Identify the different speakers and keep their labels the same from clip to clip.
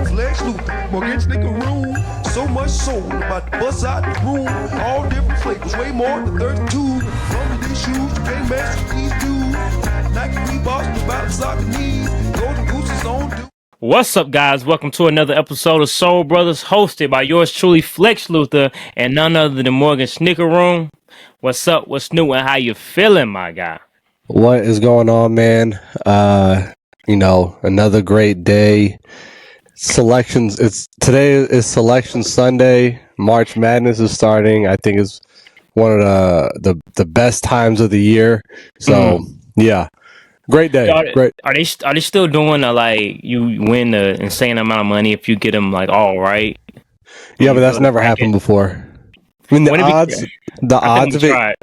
Speaker 1: Morgan's Lex Luthor, Morgan's nigga room. So much soul, about to bust out the room. All different flavors, way more than 32. From these shoes, you can't mess with these dudes. Nike Reeboks, about to sock the knees. Golden Goose is on dude.
Speaker 2: What's up, guys? Welcome to another episode of Soul Brothers, hosted by yours truly, Flex Luthor, and none other than Morgan Snicker Room. What's up? What's new? And how you feeling, my guy?
Speaker 3: What is going on, man? Another great day. Selections. Today is Selection Sunday. March Madness is starting. I think it's one of the best times of the year. So yeah, great day. Great.
Speaker 2: Are they still doing you win the insane amount of money if you get them all right?
Speaker 3: Yeah, but that's never happened before. I mean, the odds of it.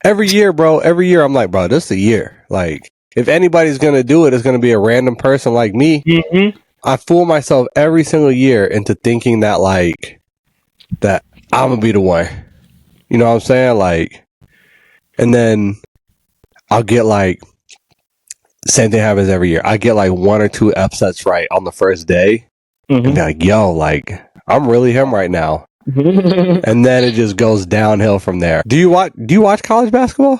Speaker 3: Every year, bro. Every year, I'm like, bro, this is a year. Like, if anybody's gonna do it, it's gonna be a random person like me. Mm-hmm. I fool myself every single year into thinking that I'm gonna be the one. You know what I'm saying? And then I'll get same thing happens every year. I get one or two upsets right on the first day, and be like, yo, I'm really him right now. And then it just goes downhill from there. Do you watch college basketball?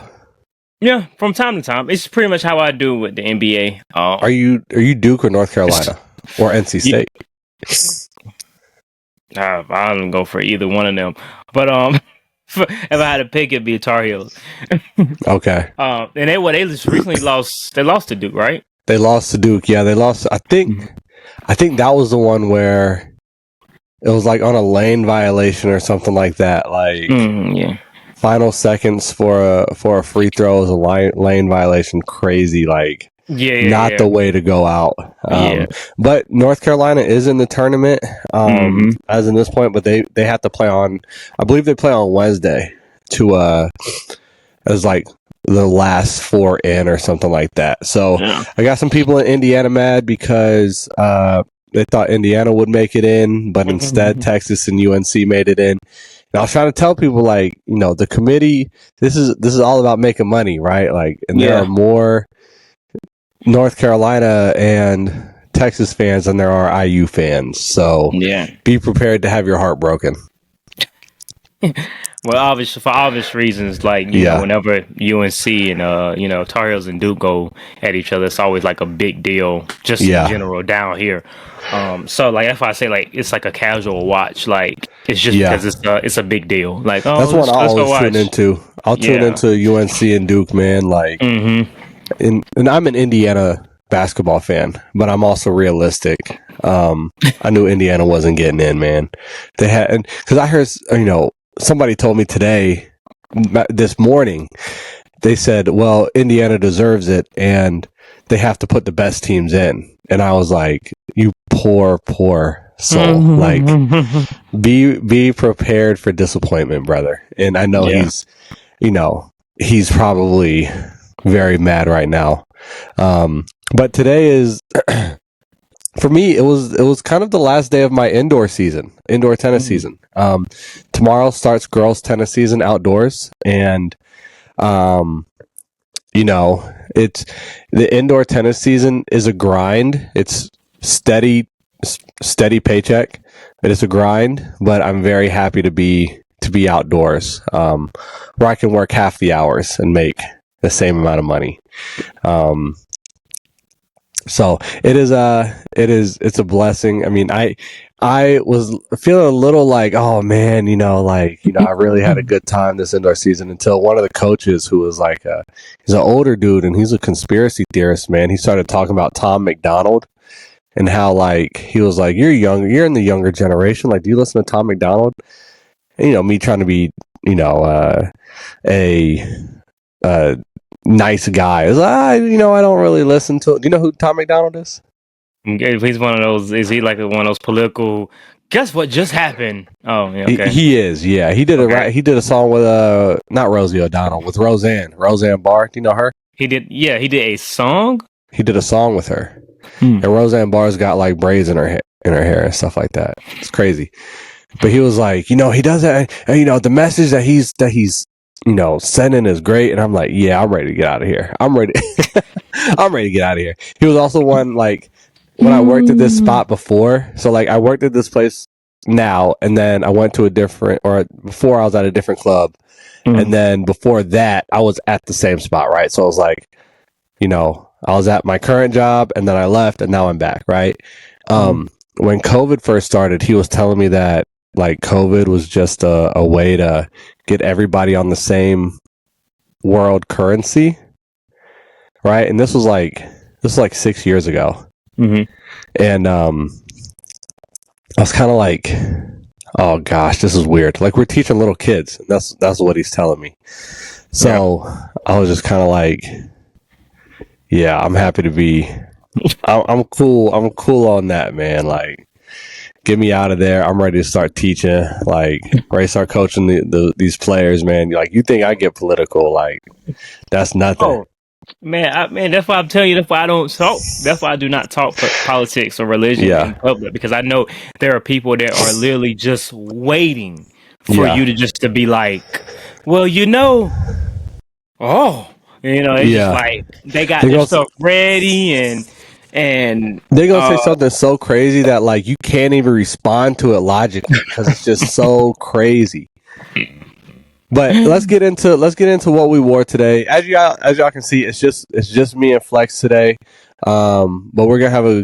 Speaker 2: Yeah, from time to time. It's pretty much how I do with the NBA.
Speaker 3: Are you Duke or North Carolina or NC State?
Speaker 2: I don't go for either one of them. But if I had to pick, it'd be Tar Heels.
Speaker 3: Okay.
Speaker 2: And they just recently lost. They lost to Duke, right?
Speaker 3: They lost to Duke. Yeah, they lost. I think that was the one where it was on a lane violation or something like that.
Speaker 2: Yeah.
Speaker 3: Final seconds for a free throw is a lane violation. Crazy. Not the way to go out. But North Carolina is in the tournament as in this point, but they have to play on. I believe they play on Wednesday to as the last four in or something like that. So I got some people in Indiana mad because they thought Indiana would make it in, but instead Texas and UNC made it in. And I was trying to tell people, the committee, this is all about making money, right? There are more North Carolina and Texas fans than there are IU fans. So be prepared to have your heart broken.
Speaker 2: Well, for obvious reasons, whenever UNC and Tar Heels and Duke go at each other, it's always a big deal, just in general down here. So that's why I say it's a casual watch. It's just because it's a big deal. That's
Speaker 3: what I'll always tune into. I'll tune into UNC and Duke, man. And I'm an Indiana basketball fan, but I'm also realistic. I knew Indiana wasn't getting in, man. They had, because I heard, somebody told me this morning, they said, well, Indiana deserves it and they have to put the best teams in. And I was like, you poor soul. Be prepared for disappointment, brother. And I know he's probably very mad right now. But today is, for me, it was kind of the last day of my indoor tennis season. Tomorrow starts girls tennis season outdoors, and it's the indoor tennis season is a grind. It's steady paycheck. It is a grind, but I'm very happy to be outdoors, where I can work half the hours and make the same amount of money. So it's a blessing. I mean, I was feeling a little oh man, I really had a good time this indoor season until one of the coaches, who was he's an older dude and he's a conspiracy theorist, man. He started talking about Tom McDonald and how he was you're young, you're in the younger generation. Do you listen to Tom McDonald? And, me trying to be, a nice guy. I was I don't really listen to it. Do you know who Tom McDonald is?
Speaker 2: He's one of those. Is he one of those political? Guess what just happened? Oh, yeah, okay.
Speaker 3: He is. Yeah, he did He did a song with not Rosie O'Donnell, with Roseanne Barr. Do you know her?
Speaker 2: He did. Yeah, he did a song.
Speaker 3: He did a song with her, and Roseanne Barr's got braids in her hair and stuff like that. It's crazy. But he was he does that, and the message that he's sending is great. And I'm I'm ready to get out of here. I'm ready to get out of here. He was also one when I worked at this spot before. So like I worked at this place now, and then I went to before I was at a different club. And then before that, I was at the same spot, right? So I was like, I was at my current job, and then I left, and now I'm back, right? When COVID first started, he was telling me that like COVID was just a way to get everybody on the same world currency, right? And this was like 6 years ago, and I was kind of like, oh gosh, this is weird. Like we're teaching little kids. And that's what he's telling me. So I was just kind of like, yeah, I'm happy to be. I'm cool. I'm cool on that, man. Like, get me out of there. I'm ready to start teaching. Like, ready to start coaching these players, man. Like, you think I get political? Like, that's nothing.
Speaker 2: Oh. Man, that's why I'm telling you. That's why I don't talk. That's why I do not talk politics or religion in public, because I know there are people that are literally just waiting for you to be like, well, it's just like they got their stuff ready and
Speaker 3: they're gonna say something so crazy that like you can't even respond to it logically because it's just so crazy. But let's get into what we wore today. As y'all can see, it's just me and Flex today. But we're gonna have a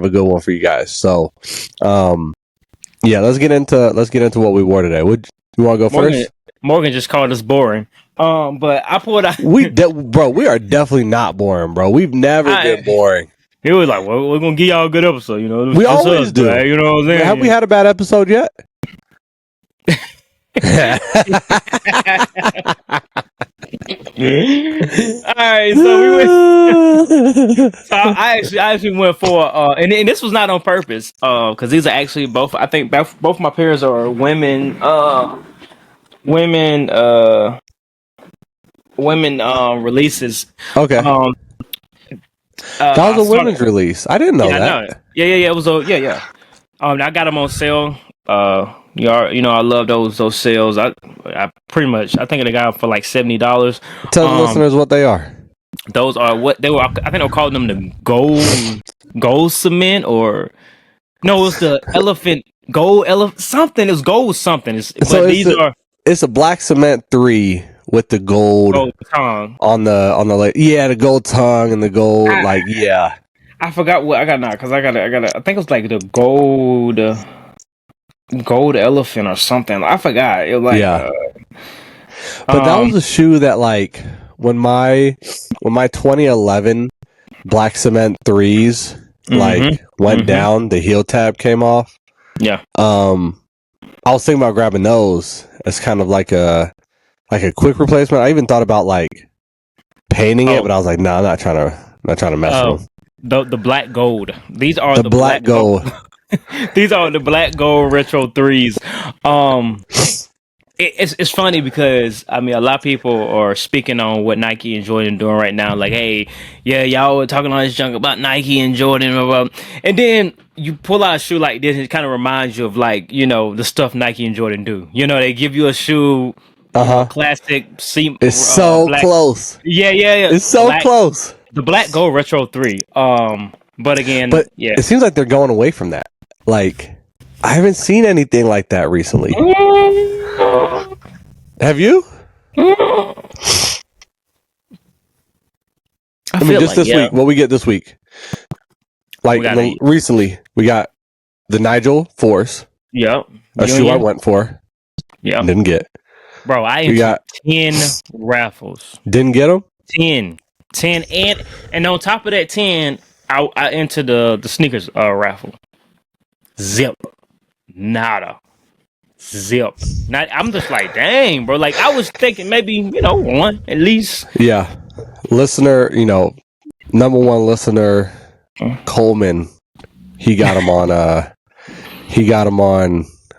Speaker 3: good one for you guys. So, let's get into what we wore today. You want to go first?
Speaker 2: Morgan just called us boring. But I pulled out.
Speaker 3: We are definitely not boring, bro. We've never been boring.
Speaker 2: He was like, "Well, we're gonna give y'all a good episode."
Speaker 3: We always do.
Speaker 2: You know what I'm saying?
Speaker 3: Have we had a bad episode yet?
Speaker 2: All right, so we went. So I actually went for and this was not on purpose because these are actually both. I think both my pairs are women releases.
Speaker 3: Okay. That was a women's release. I didn't know that.
Speaker 2: I know. Yeah. It was I got them on sale. I love those sales. I pretty much I think they got them for like $70.
Speaker 3: Tell the listeners what they are.
Speaker 2: Those are what they were. I think they were calling them the gold cement, or no, it's the gold elephant something. It's gold something.
Speaker 3: It's a black cement 3 with the gold
Speaker 2: tongue
Speaker 3: on the the gold tongue and the gold
Speaker 2: I forgot what I got now because I think it was like the gold elephant or something. I forgot. It was like
Speaker 3: but that was a shoe that like when my 2011 black cement 3s like went down, the heel tab came off.
Speaker 2: Yeah.
Speaker 3: I was thinking about grabbing those as kind of like a quick replacement. I even thought about like painting it, but I was like, no, I'm not trying to mess with them.
Speaker 2: The black gold. These are
Speaker 3: the black gold.
Speaker 2: These are the black gold retro 3s. It's funny because I mean a lot of people are speaking on what Nike and Jordan doing right now. Like, hey, yeah, y'all were talking all this junk about Nike and Jordan, blah, blah. And then you pull out a shoe like this, and it kind of reminds you of like the stuff Nike and Jordan do. They give you a shoe, classic.
Speaker 3: It's so
Speaker 2: black.
Speaker 3: Close.
Speaker 2: Yeah.
Speaker 3: It's so close.
Speaker 2: The black gold retro 3. But again,
Speaker 3: it seems like they're going away from that. Like, I haven't seen anything like that recently. Have you? I mean, just this week. What we get this week? Like recently, we got the Nigel Force.
Speaker 2: Yep.
Speaker 3: A shoe I went for.
Speaker 2: Yeah.
Speaker 3: Didn't get.
Speaker 2: Bro, I got 10 raffles.
Speaker 3: Didn't get them?
Speaker 2: 10. And on top of that 10, I entered the sneakers raffle. Zip. Nada. Zip. I'm just like, dang, bro. Like, I was thinking maybe, one at least.
Speaker 3: Yeah. Listener, number one listener, Coleman, he got him on the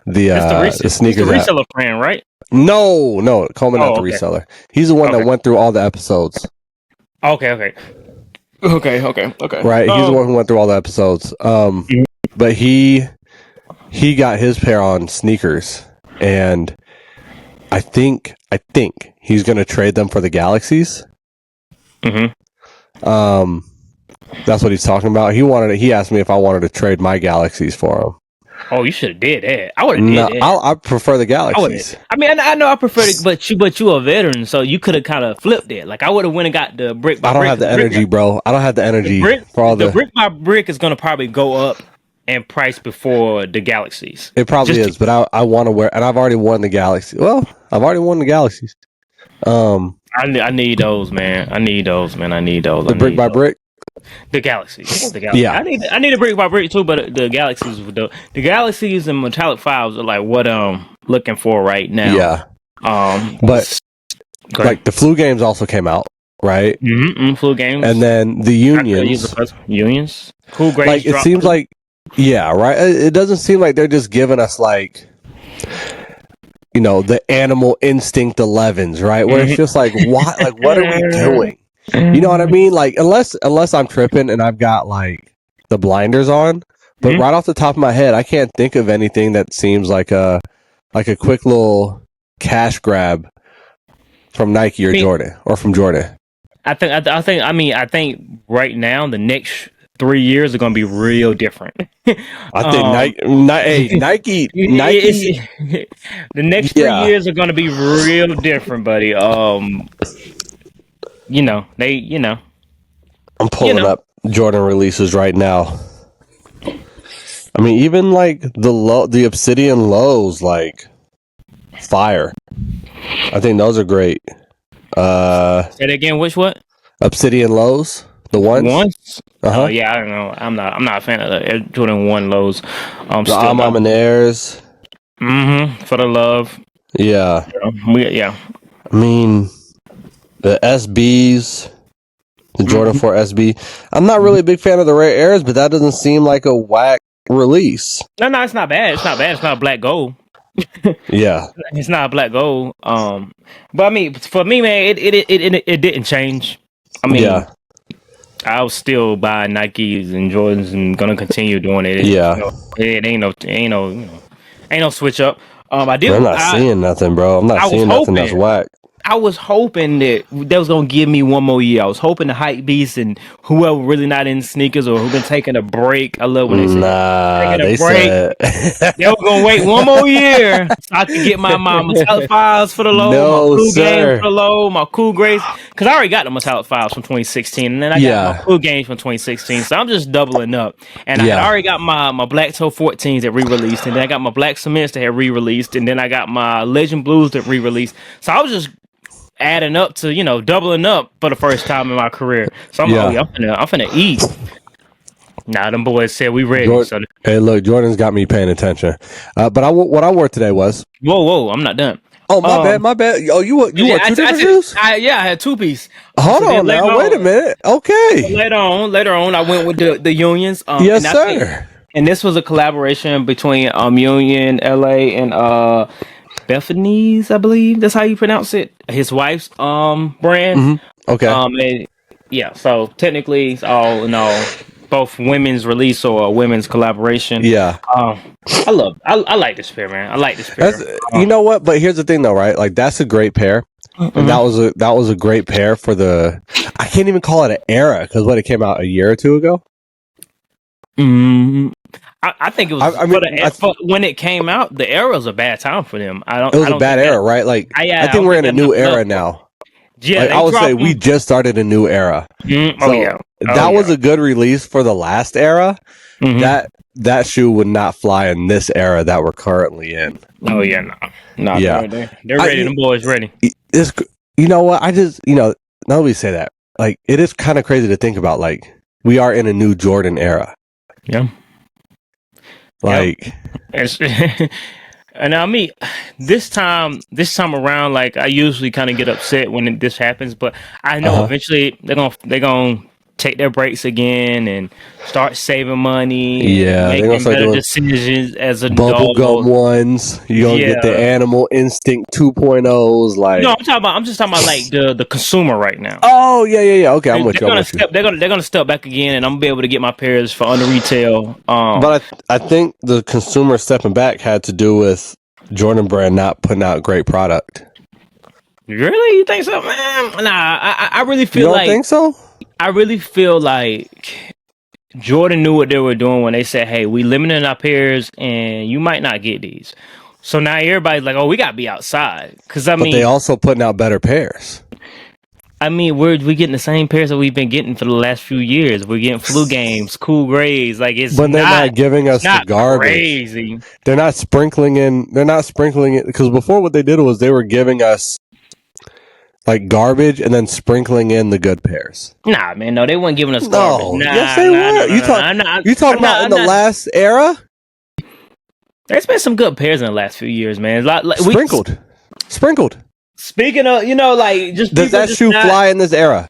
Speaker 3: sneakers.
Speaker 2: It's the reseller friend, right?
Speaker 3: No, Coleman, not the reseller. He's the one that went through all the episodes.
Speaker 2: Okay.
Speaker 3: Right, he's the one who went through all the episodes. But he got his pair on sneakers, and I think he's gonna trade them for the Galaxies. That's what he's talking about. He asked me if I wanted to trade my Galaxies for him.
Speaker 2: Oh, you should have did that. I would have did that.
Speaker 3: I prefer the Galaxies.
Speaker 2: I mean, I know I prefer it, but you a veteran, so you could have kind of flipped it. Like I would have went and got the brick by brick.
Speaker 3: I don't have the energy, bro. I don't have the energy for all
Speaker 2: the brick by brick is going to probably go up in price before the Galaxies.
Speaker 3: It probably is, but I want to wear, and I've already won the Galaxy. Well, I've already won the Galaxies.
Speaker 2: I need those, man. I need those.
Speaker 3: The brick by brick.
Speaker 2: The Galaxies. Yeah, I need a brick by brick too, but the Galaxies the Galaxies and Metallic Files are like what I'm looking for right now.
Speaker 3: Yeah. But like the flu games also came out, right?
Speaker 2: Flu games,
Speaker 3: and then the
Speaker 2: unions. Cool, great.
Speaker 3: Like it seems like, yeah, right. It doesn't seem like they're just giving us like, you know, the Animal Instinct 11s, right? Where it's just like, what? Like, what are we doing? You know what I mean? Like, unless I'm tripping and I've got like the blinders on, but right off the top of my head, I can't think of anything that seems like a quick little cash grab from Nike or Jordan or from Jordan.
Speaker 2: I think right now the next 3 years are going to be real different.
Speaker 3: I think Nike.
Speaker 2: The next 3 years are going to be real different, buddy.
Speaker 3: I'm pulling up Jordan releases right now. I mean, even like the Obsidian lows, like fire. I think those are great.
Speaker 2: Say it again. Which what?
Speaker 3: Obsidian lows. The ones?
Speaker 2: Yeah, I don't know. I'm not a fan of the Air Jordan 1 lows.
Speaker 3: The Amanairs.
Speaker 2: For the love.
Speaker 3: Yeah.
Speaker 2: Yeah.
Speaker 3: I mean, the SBs, the Jordan 4 SB. I'm not really a big fan of the Rare Airs, but that doesn't seem like a whack release.
Speaker 2: No, it's not bad. It's not black gold.
Speaker 3: Yeah.
Speaker 2: It's not black gold. But I mean, for me, man, it didn't change. I mean, yeah. I'll still buy Nikes and Jordans and gonna continue doing it. It ain't no switch up. I'm
Speaker 3: not seeing nothing, bro. I'm not seeing nothing that's whack.
Speaker 2: I was hoping that they was gonna give me one more year. I was hoping the hype beast and whoever really not in sneakers or who been taking a break. I love when they say taking a break. They were gonna wait one more year so I could get my Metallic Files for the low, my Cool Games for the low, my Cool Grays. Because I already got the Metallic Files from 2016, and then I got my Cool Games from 2016. So I'm just doubling up. And I had already got my Black Toe 14s that re-released, and then I got my Black Cements that had re-released, and then I got my Legend Blues that re-released. So I was just adding up to, doubling up for the first time in my career. So I'm finna eat. Nah, them boys said we ready.
Speaker 3: Hey, look, Jordan's got me paying attention. But what I wore today was...
Speaker 2: Whoa, I'm not done.
Speaker 3: Oh, my bad. Oh, you wore two different shoes?
Speaker 2: I had two piece.
Speaker 3: Hold on now, wait a minute. Okay.
Speaker 2: So later on, I went with the Unions.
Speaker 3: Yes, sir.
Speaker 2: And this was a collaboration between Union, LA, and Bethany's, I believe that's how you pronounce it. His wife's brand.
Speaker 3: Mm-hmm. Okay.
Speaker 2: So technically, it's all in all both women's release or a women's collaboration.
Speaker 3: Yeah.
Speaker 2: I like this pair, man. I like this pair.
Speaker 3: You know what? But here's the thing, though, right? Like that's a great pair. Mm-hmm. And that was a great pair for the. I can't even call it an era because it came out a year or two ago.
Speaker 2: I think it was when it came out. The era was a bad time for them.
Speaker 3: It was a bad era, right? Like I think we're in a new era now.
Speaker 2: Yeah,
Speaker 3: I would say we just started a new era. That was a good release for the last era. Mm-hmm. That shoe would not fly in this era that we're currently in.
Speaker 2: Oh yeah, no, yeah, they're ready. Them boys ready.
Speaker 3: You know what? Now that we say that, like it is kind of crazy to think about. Like we are in a new Jordan era.
Speaker 2: Yeah.
Speaker 3: Like,
Speaker 2: and I mean, this time around, like I usually kind of get upset when this happens, but I know eventually they're gonna take their breaks again and start saving money.
Speaker 3: Yeah,
Speaker 2: making better decisions as a
Speaker 3: bubblegum ones. You're gonna get the Animal Instinct 2.0s. Like,
Speaker 2: I'm just talking about like the consumer right now.
Speaker 3: Oh yeah. Okay, I'm with you.
Speaker 2: They're gonna step back again, and I'm gonna be able to get my pairs for under retail.
Speaker 3: But I think the consumer stepping back had to do with Jordan Brand not putting out great product.
Speaker 2: Really, you think so, man? Nah, I really feel
Speaker 3: you don't think so.
Speaker 2: I really feel like Jordan knew what they were doing when they said, "Hey, we limiting our pairs, and you might not get these." So now everybody's like, "Oh, we gotta be outside." Because
Speaker 3: but they also putting out better pairs.
Speaker 2: I mean, we're getting the same pairs that we've been getting for the last few years. We're getting flu games, cool grades. Like
Speaker 3: but they're not giving us the garbage.
Speaker 2: Crazy.
Speaker 3: They're not sprinkling in. They're not sprinkling it because before what they did was they were giving us like garbage and then sprinkling in the good pairs.
Speaker 2: Nah, man, no, they weren't giving us garbage.
Speaker 3: No, yes, they were. You talking about in the last era?
Speaker 2: There's been some good pairs in the last few years, man.
Speaker 3: Sprinkled.
Speaker 2: Speaking of, like just
Speaker 3: does that shoe fly in this era?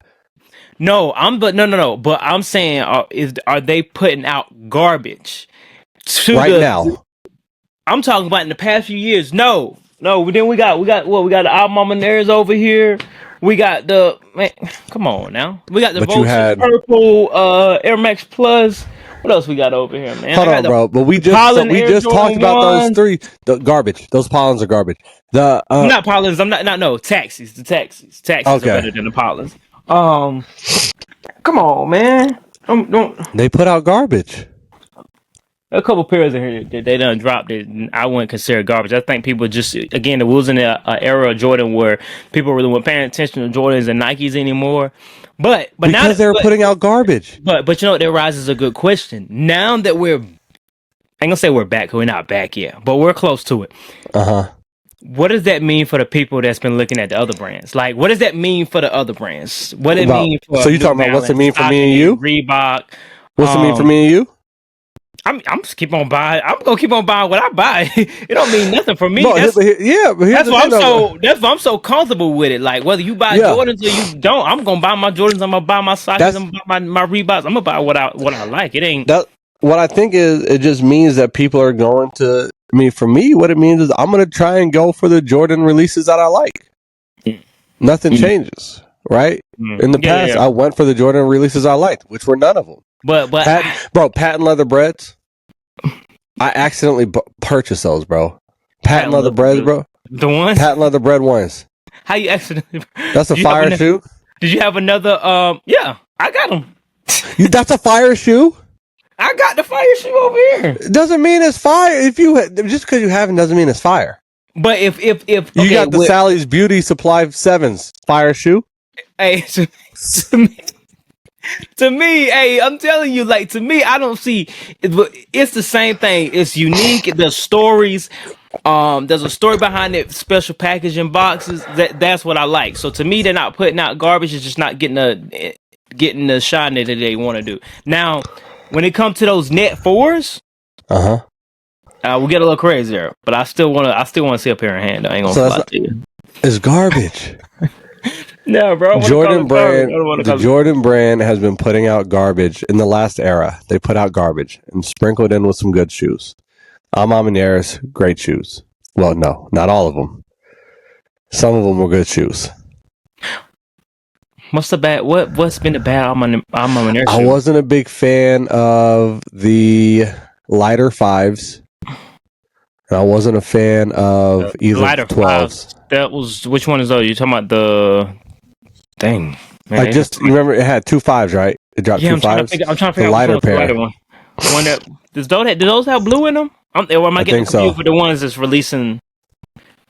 Speaker 2: No, no. But I'm saying, are they putting out garbage
Speaker 3: now?
Speaker 2: I'm talking about in the past few years. No. Then we got what? We got the Alma Mater's over here. We got the man. Come on now. We got the purple Air Max Plus. What else we got over here, man?
Speaker 3: Hold on, bro. But we just talked about those three. The garbage. Those Pollens are garbage. The
Speaker 2: not Pollens. No taxis. The taxis. Taxis are better than the Pollens. Come on, man.
Speaker 3: They put out garbage.
Speaker 2: A couple pairs in here that they done dropped it. I wouldn't consider garbage. I think people just again it wasn't an era of Jordan where people really weren't paying attention to Jordans and Nikes anymore. But
Speaker 3: because
Speaker 2: now
Speaker 3: they're putting out garbage.
Speaker 2: But that raises a good question. Now that I ain't gonna say we're back. We're not back yet, but we're close to it. What does that mean for the people that's been looking at the other brands? Like, what does that mean for the other brands? What it mean for?
Speaker 3: So you talking about what's it mean for me and you?
Speaker 2: Reebok.
Speaker 3: What's it mean for me and you?
Speaker 2: I'm just keep on buying. I'm gonna keep on buying what I buy. It don't mean nothing for me.
Speaker 3: No,
Speaker 2: that's why I'm so comfortable with it. Like whether you buy Jordans or you don't, I'm gonna buy my Jordans. I'm gonna buy my socks. I'm gonna buy my Reeboks. I'm gonna buy what I like. It ain't
Speaker 3: that. What I think is it just means that people are going to. I mean, for me, what it means is I'm gonna try and go for the Jordan releases that I like. Nothing changes, right? In the past, I went for the Jordan releases I liked, which were none of them.
Speaker 2: But
Speaker 3: patent leather breads. I accidentally purchased those, bro. Patent leather breads, bro.
Speaker 2: The ones?
Speaker 3: Patent leather bread ones.
Speaker 2: How you accidentally?
Speaker 3: That's a fire shoe.
Speaker 2: Did you have another? Yeah, I got them.
Speaker 3: That's a fire shoe.
Speaker 2: I got the fire shoe over here.
Speaker 3: It doesn't mean it's fire. If you just because you haven't doesn't mean it's fire.
Speaker 2: But if okay,
Speaker 3: you got the Sally's Beauty Supply 7s fire shoe.
Speaker 2: Hey, to me, hey, I'm telling you, like to me, I don't see. It's the same thing. It's unique. There's stories. There's a story behind it. Special packaging boxes. That's what I like. So to me, they're not putting out garbage. It's just not getting the shine that they want to do. Now, when it comes to those net 4s, we get a little crazier. But I still want to see a pair in hand. I ain't gonna lie to you.
Speaker 3: It's garbage.
Speaker 2: No, bro.
Speaker 3: The Jordan brand has been putting out garbage in the last era. They put out garbage and sprinkled in with some good shoes. Alma Mater's great shoes. Well, no, not all of them. Some of them were good shoes.
Speaker 2: What's been the bad Alma Mater shoe?
Speaker 3: I wasn't a big fan of the lighter 5s. And I wasn't a fan of either
Speaker 2: lighter
Speaker 3: 12s.
Speaker 2: That was which one is those? You talking about the thing?
Speaker 3: Man, you remember it had 2 5s, right? It dropped 2 5s.
Speaker 2: I'm trying to figure out
Speaker 3: lighter pair.
Speaker 2: The lighter one. One that do those have blue in them? Am I getting confused with the ones that's releasing?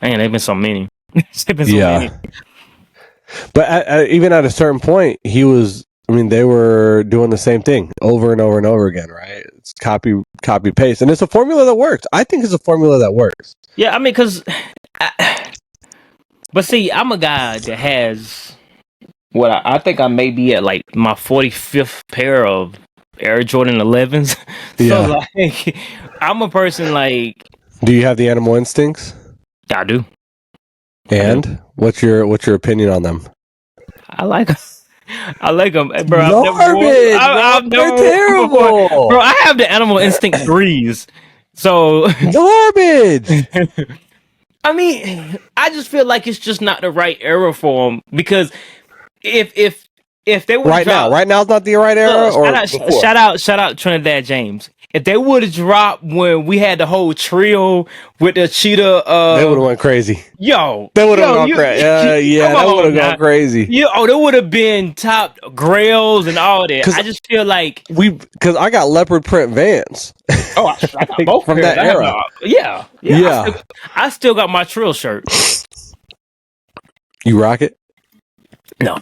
Speaker 2: Man, they've been so many. Many.
Speaker 3: But even at a certain point, they were doing the same thing over and over and over again, right? It's copy paste, and it's a formula that works. I think it's a formula that works.
Speaker 2: Yeah, I mean, because. But see, I'm a guy that has what I think I may be at like my 45th pair of Air Jordan 11s. So like, I'm a person like.
Speaker 3: Do you have the animal instincts?
Speaker 2: I do.
Speaker 3: And what's your opinion on them?
Speaker 2: I like them, bro.
Speaker 3: Garbage! They're terrible,
Speaker 2: bro. I have the animal instinct 3s. So
Speaker 3: garbage.
Speaker 2: I mean, I just feel like it's just not the right era for them because if they were
Speaker 3: right now is not the right era.
Speaker 2: Shout out Trinidad James. if they would have dropped when we had the whole trio with the cheetah,
Speaker 3: they would have went crazy.
Speaker 2: Yo,
Speaker 3: they would have gone crazy. Yeah, that would have gone crazy.
Speaker 2: Yeah, they would have been top grails and all that. I just feel like
Speaker 3: because I got leopard print Vans.
Speaker 2: Oh, I got both
Speaker 3: from that era.
Speaker 2: Yeah. I still got my Trill shirt.
Speaker 3: You rock it?
Speaker 2: No.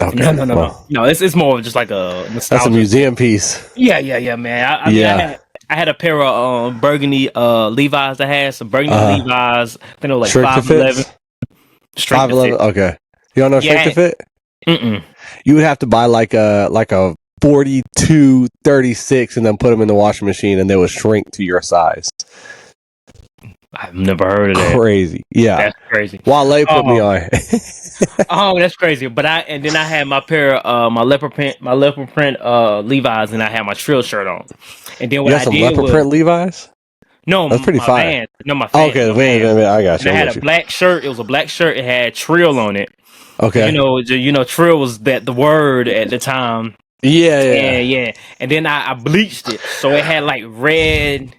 Speaker 3: Okay.
Speaker 2: No. No, it's more of just like a nostalgia.
Speaker 3: That's a museum piece.
Speaker 2: Yeah, man. I mean, I had a pair of burgundy Levi's. I had some burgundy Levi's. I think it was like 5'11".
Speaker 3: 5'11". Okay. You don't know shrink to fit?
Speaker 2: Mm-mm.
Speaker 3: You would have to buy like a 42, 36 and then put them in the washing machine and they would shrink to your size.
Speaker 2: I've never heard of that.
Speaker 3: Crazy. Yeah.
Speaker 2: That's crazy.
Speaker 3: Wale put me on.
Speaker 2: Oh, that's crazy. But I had my pair of my leopard print Levi's, and I had my Trill shirt on. And then what I did was
Speaker 3: leopard print Levi's?
Speaker 2: No,
Speaker 3: that's pretty fire.
Speaker 2: My fans.
Speaker 3: Okay, wait, I got you.
Speaker 2: I had a black shirt. It was a black shirt. It had Trill on it.
Speaker 3: Okay.
Speaker 2: You know, Trill was the word at the time. Yeah. And then I bleached it, so it had like red,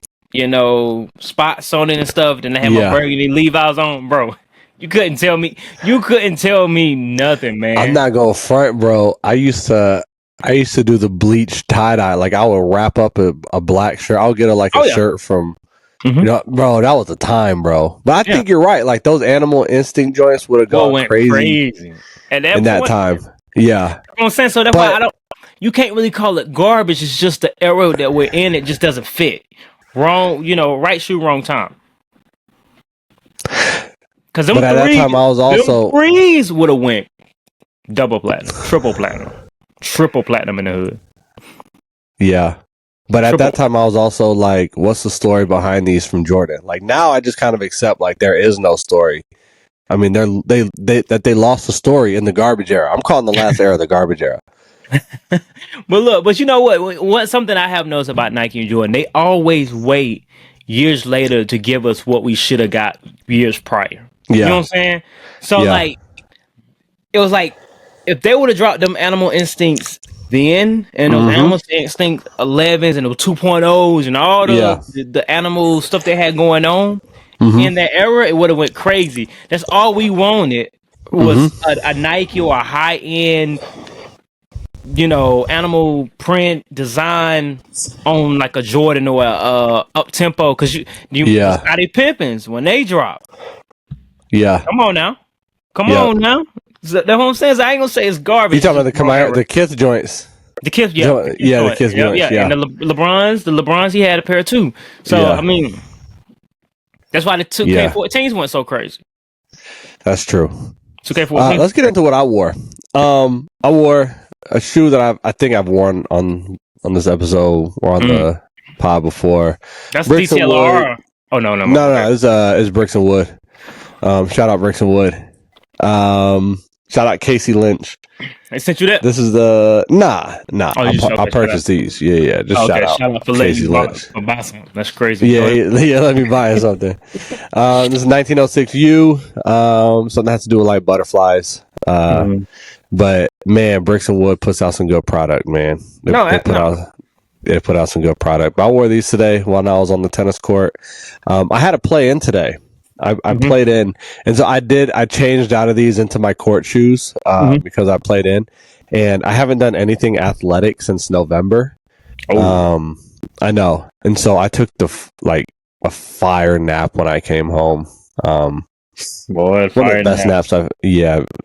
Speaker 2: spots on it and stuff. Then I had my burgundy Levi's on, bro. You couldn't tell me nothing, man.
Speaker 3: I'm not going front, bro. I used to do the bleach tie dye. Like I would wrap up a black shirt. I'll get a shirt from, bro. That was the time, bro. But I think you're right. Like those Animal Instinct joints would have gone crazy
Speaker 2: at
Speaker 3: that time. Yeah,
Speaker 2: you know what I'm saying. So that's why you can't really call it garbage. It's just the era that we're in. It just doesn't fit. Wrong, right shoe, wrong time. But at that time, I was also
Speaker 3: threes
Speaker 2: would have went double platinum, triple platinum in the hood.
Speaker 3: Yeah, but at that time, I was also like, "What's the story behind these from Jordan?" Like now, I just kind of accept like there is no story. I mean, they lost the story in the garbage era. I'm calling the last era the garbage era.
Speaker 2: But you know what? Something I have noticed about Nike and Jordan, they always wait years later to give us what we should have got years prior.
Speaker 3: Yeah.
Speaker 2: You know what I'm saying? So like, it was like if they would have dropped them Animal Instincts then, and those Animal Instinct 11s and those 2.0s and all the animal stuff they had going on in that era, it would have went crazy. That's all we wanted was a Nike or a high end, animal print design on like a Jordan or a up tempo. Because Scottie Pippins when they drop.
Speaker 3: Yeah.
Speaker 2: Come on now. That's what I'm saying. So I ain't gonna say it's garbage.
Speaker 3: You talking about the Kith joints?
Speaker 2: The Kith,
Speaker 3: the Kith joints. Yeah.
Speaker 2: And the LeBrons, he had a pair too. So I mean, that's why the 2K14s went so crazy.
Speaker 3: That's true.
Speaker 2: 2K14.
Speaker 3: Let's get into what I wore. I wore a shoe that I think I've worn on this episode or on the pod before.
Speaker 2: That's Bricks DTLR. Oh no.
Speaker 3: It's Bricks and Wood. Shout out Bricks and Wood. Shout out Casey Lynch.
Speaker 2: They sent you that?
Speaker 3: This is the I purchased these. Yeah. Just shout out
Speaker 2: for
Speaker 3: Casey Lynch.
Speaker 2: For buy some. That's crazy.
Speaker 3: Yeah. Let me buy something. This is 1906 U. Something that has to do with like butterflies. But man, Bricks and Wood puts out some good product, man. They put out some good product. But I wore these today when I was on the tennis court. I had to play in today. I played in, and so I changed out of these into my court shoes because I played in, and I haven't done anything athletic since November. I know, and so I took a fire nap when I came home. One of the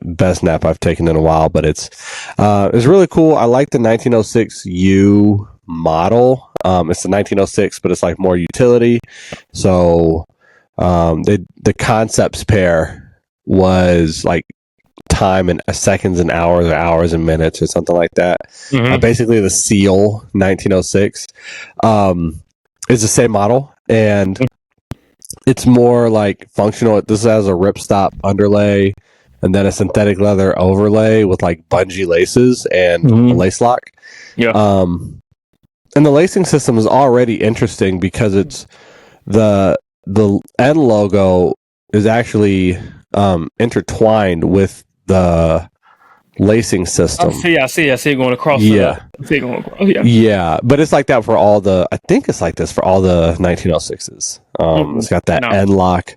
Speaker 3: best nap I've taken in a while, but it's really cool. I like the 1906 U model. It's the 1906, but it's like more utility. So the concepts pair was like time in seconds and hours or hours and minutes or something like that. Basically the Seal 1906 is the same model, and it's more like functional. This has a ripstop underlay and then a synthetic leather overlay with like bungee laces and a lace lock. And the lacing system is already interesting because it's the N logo is actually intertwined with the lacing system.
Speaker 2: I see it going across.
Speaker 3: Yeah.
Speaker 2: I see it going across. Yeah.
Speaker 3: Yeah, but it's like that for all the. I think it's like this for all the 1906s. It's got that end lock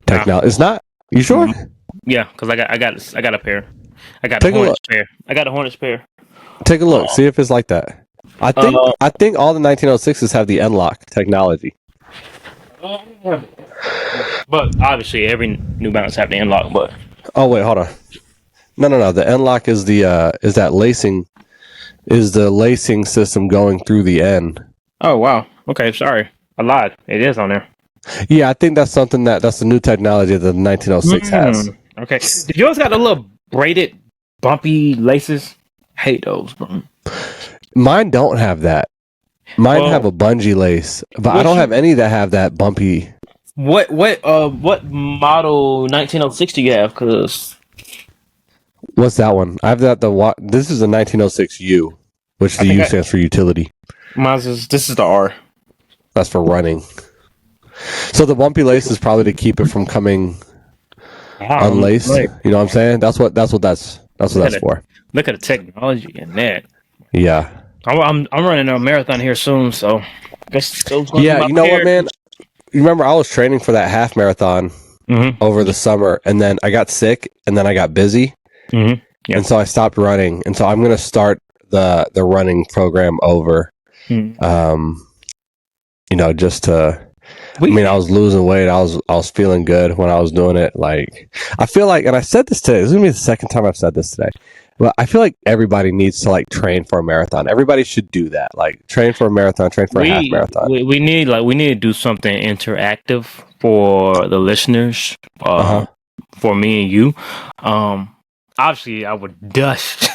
Speaker 3: technology. It's not. You sure?
Speaker 2: Yeah, because I got a pair. I got a Hornets pair. I got a Hornets pair.
Speaker 3: Take a look. See if it's like that. I think all the 1906s have the end lock technology.
Speaker 2: But obviously, every New Balance have the end lock. But
Speaker 3: wait, hold on. No. The end lock is the lacing system going through the end.
Speaker 2: Oh wow. Okay, sorry, I lied. It is on there.
Speaker 3: Yeah, I think that's something that's the new technology that the 1906 has.
Speaker 2: Okay. Did yours got a little braided, bumpy laces? Hate those, bro.
Speaker 3: Mine don't have that. Mine have a bungee lace, but I don't have any that have that bumpy.
Speaker 2: What model 1906 do you have? Cause
Speaker 3: what's that one? I have that this is a 1906U, which the U stands for utility.
Speaker 2: This is the R.
Speaker 3: That's for running. So the bumpy lace is probably to keep it from coming unlaced. You know what I'm saying? That's what that's for.
Speaker 2: Look at the technology in that.
Speaker 3: Yeah.
Speaker 2: I'm running a marathon here soon, so I guess those.
Speaker 3: Yeah, you know what, man? You remember I was training for that half marathon over the summer, and then I got sick, and then I got busy, and so I stopped running, and so I'm gonna start the running program over. Just to. I was losing weight. I was feeling good when I was doing it. Like, I feel like, and I said this today. This is gonna be the second time I've said this today. But I feel like everybody needs to like train for a marathon. Everybody should do that. Like, train for a marathon, train for a half marathon.
Speaker 2: We need to do something interactive for the listeners. For me and you. Obviously, I would dust.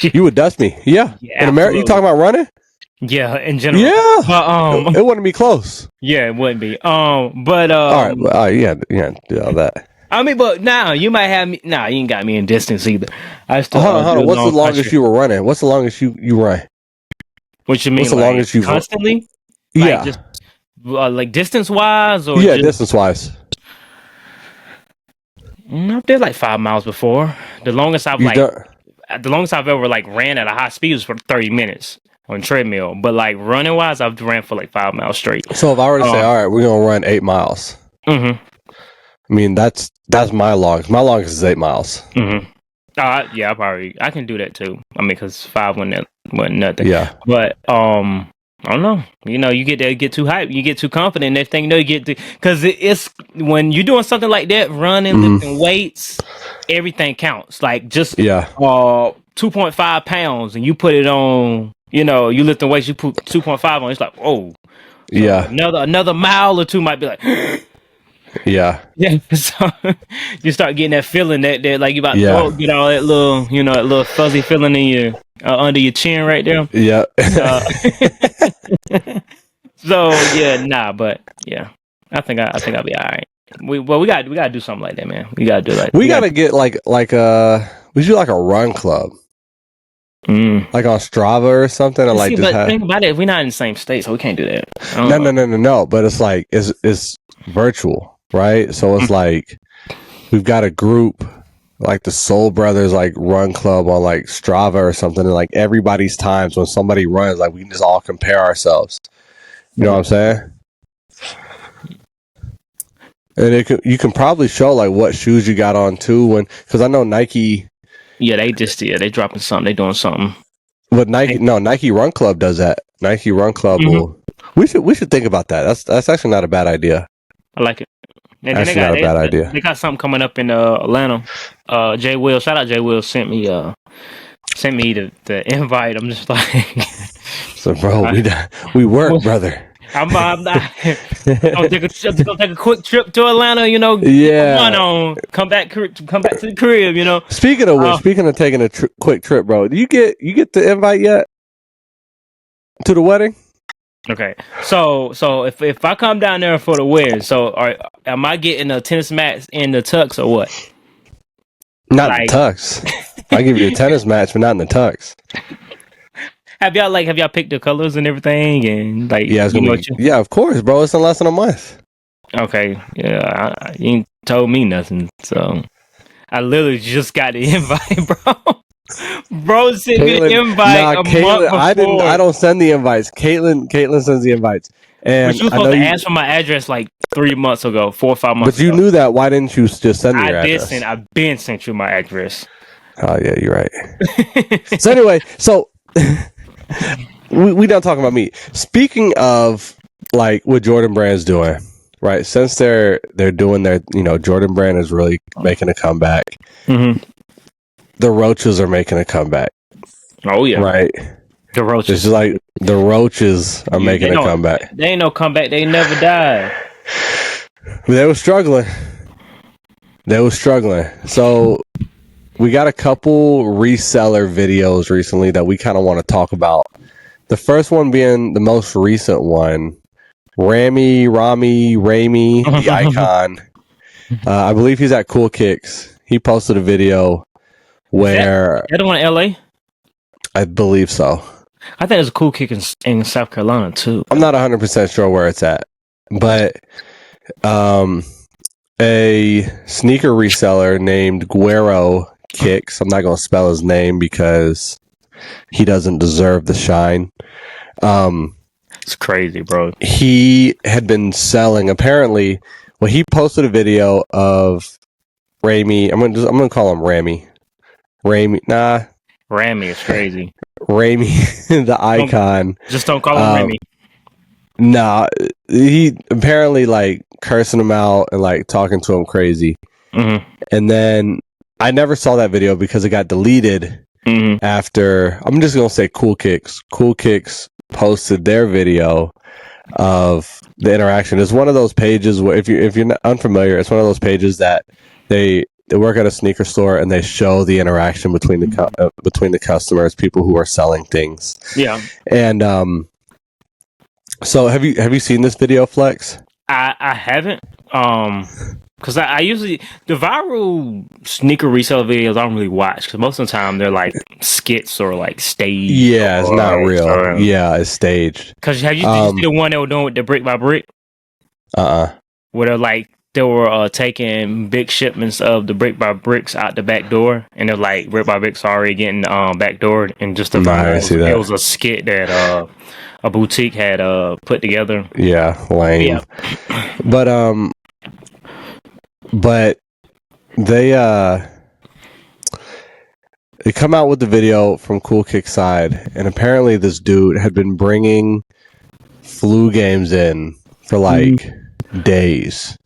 Speaker 3: You would dust me, yeah. In America, you talking about running?
Speaker 2: Yeah, in general.
Speaker 3: Yeah, but it wouldn't be close.
Speaker 2: Yeah, it wouldn't be. But
Speaker 3: all right, yeah, do all that.
Speaker 2: I mean, but now you might have me. Nah, you ain't got me in distance either. I still.
Speaker 3: Hold on. What's the longest you were running? What's the longest you run?
Speaker 2: What you mean?
Speaker 3: What's the longest you
Speaker 2: constantly?
Speaker 3: Yeah,
Speaker 2: just like distance wise, or
Speaker 3: distance wise.
Speaker 2: I did like 5 miles before. The longest I've ever like ran at a high speed was for 30 minutes on treadmill. But like running wise, I've ran for like 5 miles straight.
Speaker 3: So if I were to say, all right, we're gonna run 8 miles. I mean, that's my longest. My longest is 8 miles.
Speaker 2: Yeah, I can do that too. I mean, because 5 wasn't nothing.
Speaker 3: Yeah.
Speaker 2: But I don't know. You get too hyped, you get too confident. Next thing you know, you get because it's when you're doing something like that, running, lifting weights, everything counts. Like just 2.5 pounds, and you put it on. You lifting weights, you put 2.5 on. It's like, oh,
Speaker 3: yeah.
Speaker 2: Another mile or two might be like.
Speaker 3: Yeah.
Speaker 2: So you start getting that feeling that like you about to get all that little, that little fuzzy feeling in your under your chin right there.
Speaker 3: Yeah.
Speaker 2: So but I think I'll be all right. We gotta do something like that, man. We gotta do like
Speaker 3: we gotta get like we should do like a run club. Like on Strava or something, or like
Speaker 2: but think about it. We're not in the same state, so we can't do that.
Speaker 3: No. But it's like it's virtual, right? So it's like we've got a group like the Soul Brothers like run club on like Strava or something, and like everybody's times when somebody runs, like we can just all compare ourselves. You know what I'm saying? And you can probably show like what shoes you got on too, because I know Nike.
Speaker 2: Yeah, they dropping something. They doing something.
Speaker 3: But Nike Run Club does that. Nike Run Club will. We should think about that. That's actually not a bad idea.
Speaker 2: I like it. And
Speaker 3: that's not a bad idea.
Speaker 2: They got something coming up in Atlanta. Jay Will, shout out Jay Will, sent me the invite. I'm just like,
Speaker 3: so bro, we work, brother.
Speaker 2: I'm not. I'll take a quick trip to Atlanta. Come back to the crib.
Speaker 3: Speaking of which, speaking of taking a quick trip, bro, do you get the invite yet to the wedding?
Speaker 2: Okay, so if I come down there for the wedding, am I getting a tennis match in the tux or what?
Speaker 3: Not in the tux. I give you a tennis match, but not in the tux.
Speaker 2: Have y'all picked the colors and everything and like?
Speaker 3: Yeah, yeah, of course, bro. It's in less than a month.
Speaker 2: Okay, yeah, you ain't told me nothing, so I literally just got the invite, bro. Bro sent me the invite a month before.
Speaker 3: I don't send the invites. Caitlin sends the invites. And
Speaker 2: but you were supposed to ask for my address like 3 months ago, 4 or 5 months
Speaker 3: ago. But you knew that. Why didn't you just send me your address?
Speaker 2: I've been sent you my address.
Speaker 3: Oh, yeah, you're right. So anyway, we done talking about meat. Speaking of like what Jordan Brand's doing, right? Since they're doing their, Jordan Brand is really making a comeback.
Speaker 2: Mm-hmm.
Speaker 3: The Roaches are making a comeback.
Speaker 2: Oh yeah,
Speaker 3: right.
Speaker 2: The Roaches.
Speaker 3: It's just like the Roaches are making a comeback.
Speaker 2: They ain't no comeback. They never died.
Speaker 3: They were struggling. So we got a couple reseller videos recently that we kind of want to talk about. The first one being the most recent one, Rami, the icon. I believe he's at Cool Kicks. He posted a video where...
Speaker 2: Is that the one in LA?
Speaker 3: I believe so.
Speaker 2: I think there's a Cool Kick in South Carolina too.
Speaker 3: I'm not 100% sure where it's at. But a sneaker reseller named Guero Kicks. I'm not going to spell his name because he doesn't deserve the shine.
Speaker 2: It's crazy, bro.
Speaker 3: He had been selling, apparently, he posted a video of Rami. I'm gonna call him Rami.
Speaker 2: Rami is crazy.
Speaker 3: Rami, the icon.
Speaker 2: Just don't call him Rami.
Speaker 3: Nah, he apparently like cursing him out and like talking to him crazy.
Speaker 2: Mm-hmm.
Speaker 3: And then I never saw that video because it got deleted after. I'm just gonna say Cool Kicks. Cool Kicks posted their video of the interaction. It's one of those pages where if you're not unfamiliar, it's one of those pages that they work at a sneaker store and they show the interaction between the customers, people who are selling things.
Speaker 2: Yeah.
Speaker 3: And so have you seen this video, Flex?
Speaker 2: I haven't. Because I usually, the viral sneaker resale videos I don't really watch because most of the time they're like skits or like staged.
Speaker 3: Yeah, it's not real. Yeah, it's staged.
Speaker 2: Because did you see the one they were doing with the brick by brick? Where they were taking big shipments of the brick by bricks out the back door, and they're like brick by bricks already getting back door, and just it was a skit that a boutique had put together.
Speaker 3: Yeah, lame. Yeah. But they come out with the video from Cool Kick side, and apparently this dude had been bringing flu games in for like days.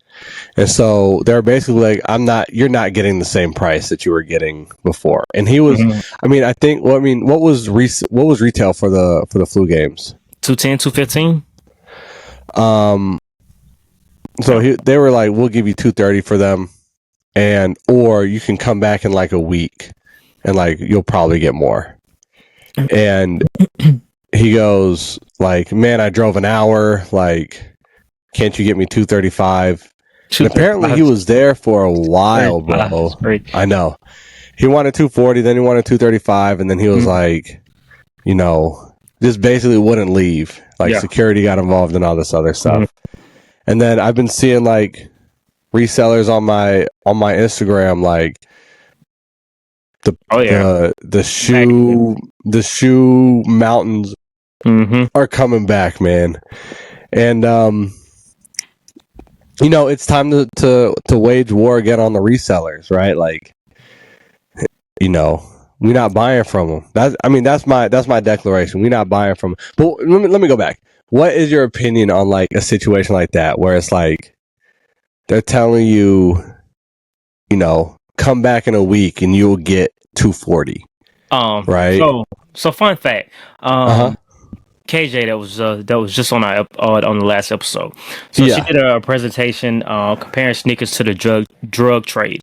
Speaker 3: And so they're basically like, you're not getting the same price that you were getting before. And he was, what was retail for the flu games?
Speaker 2: $210, $215.
Speaker 3: So they were like, we'll give you $230 for them, or you can come back in like a week, and like you'll probably get more. And he goes like, man, I drove an hour. Like, can't you get me $235? And apparently he was there for a while, bro. I know. He wanted $240, then he wanted $235, and then he was like, just basically wouldn't leave. Like security got involved and all this other stuff. And then I've been seeing like resellers on my Instagram, like the shoe mountains are coming back, man. And it's time to wage war again on the resellers, right? Like, we're not buying from them. That's my declaration. We're not buying from them. But let me go back. What is your opinion on like a situation like that where it's like they're telling you, come back in a week and you'll get $240, right?
Speaker 2: So fun fact. KJ that was just on the last episode. So she did a presentation comparing sneakers to the drug trade,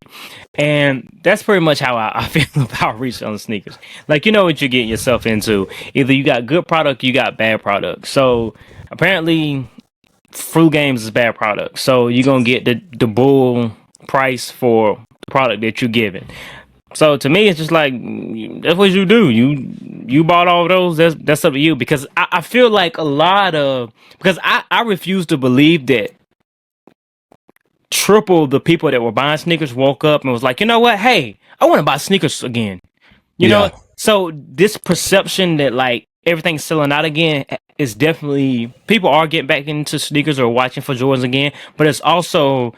Speaker 2: and that's pretty much how I feel about reselling sneakers. Like, you know what you're getting yourself into. Either you got good product, you got bad product. So apparently, Flu Games is bad product. So you're gonna get the bull price for the product that you're giving. So to me, it's just like, that's what you do. You bought all of those. That's up to you. Because I feel like because I refuse to believe that triple the people that were buying sneakers woke up and was like, you know what? Hey, I want to buy sneakers again. You know, so this perception that like everything's selling out again is definitely, people are getting back into sneakers or watching for Jordans again, but it's also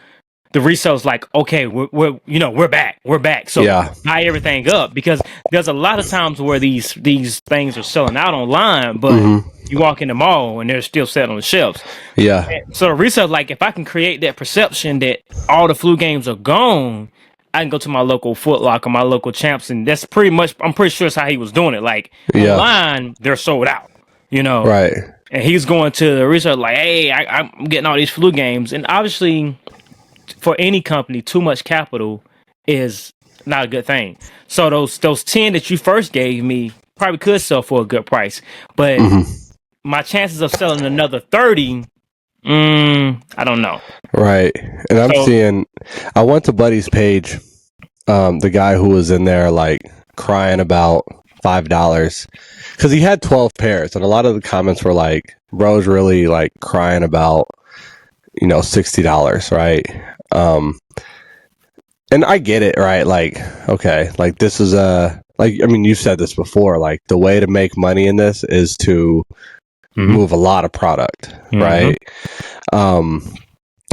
Speaker 2: the resale's like, okay, we're back. So buy everything up, because there's a lot of times where these things are selling out online, but you walk in the mall and they're still set on the shelves.
Speaker 3: Yeah.
Speaker 2: And so the resale, like, if I can create that perception that all the flu games are gone, I can go to my local Foot Locker, my local Champs, and that's pretty much, I'm pretty sure that's how he was doing it. Like, online, they're sold out, you know?
Speaker 3: Right.
Speaker 2: And he's going to the resale like, hey, I'm getting all these flu games. And obviously, for any company, too much capital is not a good thing. So those 10 that you first gave me probably could sell for a good price, but my chances of selling another 30, I don't know.
Speaker 3: Right. And I'm seeing, I went to Buddy's page, the guy who was in there like crying about $5 because he had 12 pairs, and a lot of the comments were like, bro's really like crying about, you know, $60, right? And I get it, right? Like, okay, like this is like, I mean, you've said this before, like the way to make money in this is to move a lot of product, right? And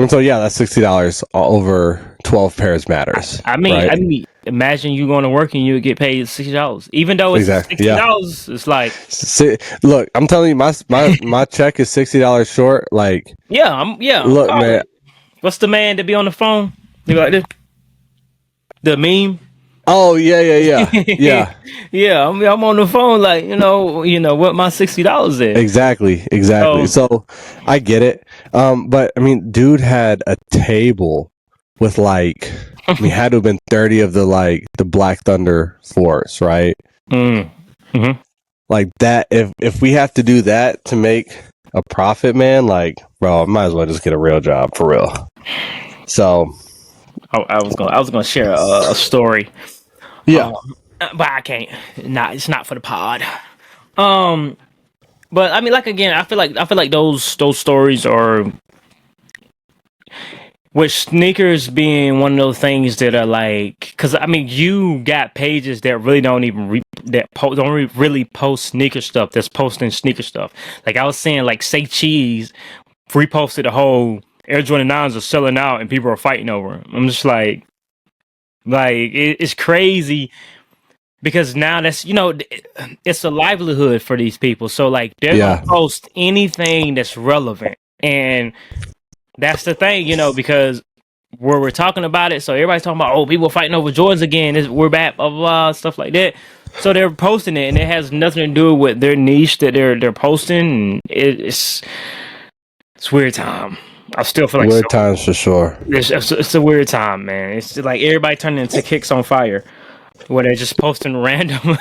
Speaker 3: so, yeah, that's $60 over 12 pairs matters.
Speaker 2: I mean, imagine you going to work and you would get paid $60, even though it's $60. It's like,
Speaker 3: look, I'm telling you, my check is $60 short. Like,
Speaker 2: look, man, what's the man to be on the phone? They be like this, the meme.
Speaker 3: Oh yeah.
Speaker 2: I'm on the phone, like, you know what my $60 is.
Speaker 3: Exactly. So I get it. But I mean, dude had a table with like, I mean, had to have been 30 of the Black Thunder 4s, right? Like that. If we have to do that to make a profit, man, like, bro, I might as well just get a real job for real. So.
Speaker 2: I was gonna share a story.
Speaker 3: Yeah,
Speaker 2: but I can't. It's not for the pod. But I mean, like, again, I feel like those stories are, with sneakers being one of those things that are like, because I mean, you got pages that really don't even don't really post sneaker stuff. That's posting sneaker stuff. Like I was saying, like Say Cheese reposted a whole Air Jordan 9s are selling out and people are fighting over them. I'm just like it's crazy, because now that's, it's a livelihood for these people. So like they're gonna post anything that's relevant, and that's the thing, because where we're talking about it, so everybody's talking about, people fighting over Jordans again, we're back, blah, blah, blah, stuff like that. So they're posting it, and it has nothing to do with their niche that they're posting. And it's weird time. I still feel like
Speaker 3: weird times for sure.
Speaker 2: It's a weird time, man. It's like everybody turning into Kicks on Fire, where they're just posting random.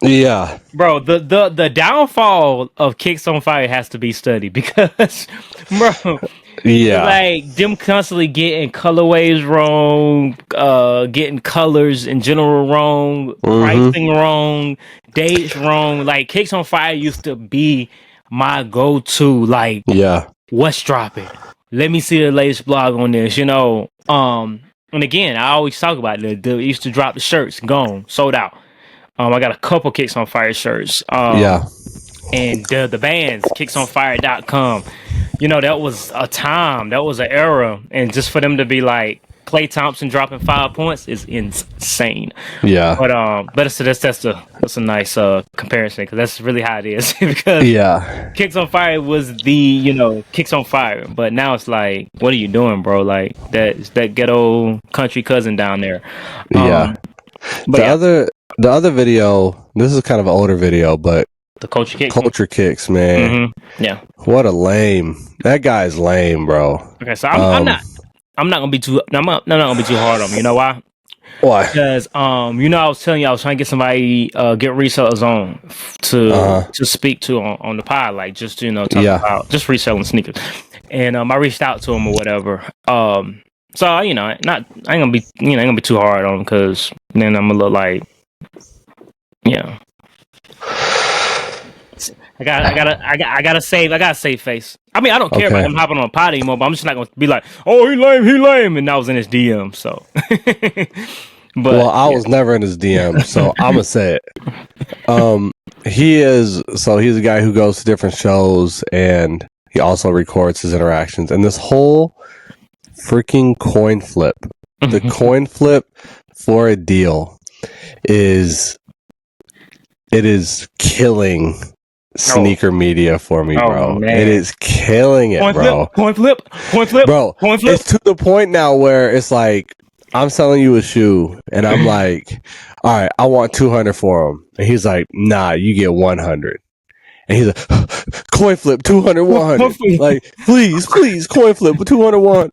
Speaker 3: Yeah,
Speaker 2: bro. The downfall of Kicks on Fire has to be studied, because, bro, like them constantly getting colorways wrong, getting colors in general wrong, pricing wrong, dates wrong. Like Kicks on Fire used to be my go-to. Like, what's dropping? Let me see the latest blog on this, And again, I always talk about it. They used to drop the shirts, gone, sold out. I got a couple Kicks on Fire shirts. And the bands, kicksonfire.com. That was a time, that was an era. And just for them to be like, Klay Thompson dropping 5 points is insane. Yeah. But that's a nice comparison, because that's really how it is. Because Kicks on Fire was the Kicks on Fire, but now it's like, what are you doing, bro? Like that ghetto country cousin down there.
Speaker 3: The other video, this is kind of an older video, but
Speaker 2: the Culture Kicks,
Speaker 3: man.
Speaker 2: Yeah.
Speaker 3: What a lame. That guy's lame, bro.
Speaker 2: Okay, so I'm not gonna be too hard on him. You know why?
Speaker 3: Why?
Speaker 2: Because I was telling you, I was trying to get somebody get resellers on to speak to on the pod, like just talk about just reselling sneakers. And I reached out to him or whatever. So I ain't gonna be too hard on him, because then I'm gonna look like I gotta save face. I mean, I don't care about him hopping on a pod anymore, but I'm just not gonna be like, oh, he lame, and I was in his DM. So, But
Speaker 3: well, I was never in his DM, so I'm gonna say it. He's a guy who goes to different shows and he also records his interactions. And this whole freaking coin flip, the coin flip for a deal is killing sneaker media for me, bro.
Speaker 2: Man.
Speaker 3: It is killing it, bro.
Speaker 2: Coin flip, bro. Coin flip.
Speaker 3: It's to the point now where it's like I'm selling you a shoe, and I'm like, all right, I want 200 for him, and he's like, nah, you get 100. And he's like, coin flip, 200, 100. Like, please, coin flip, 200, 100.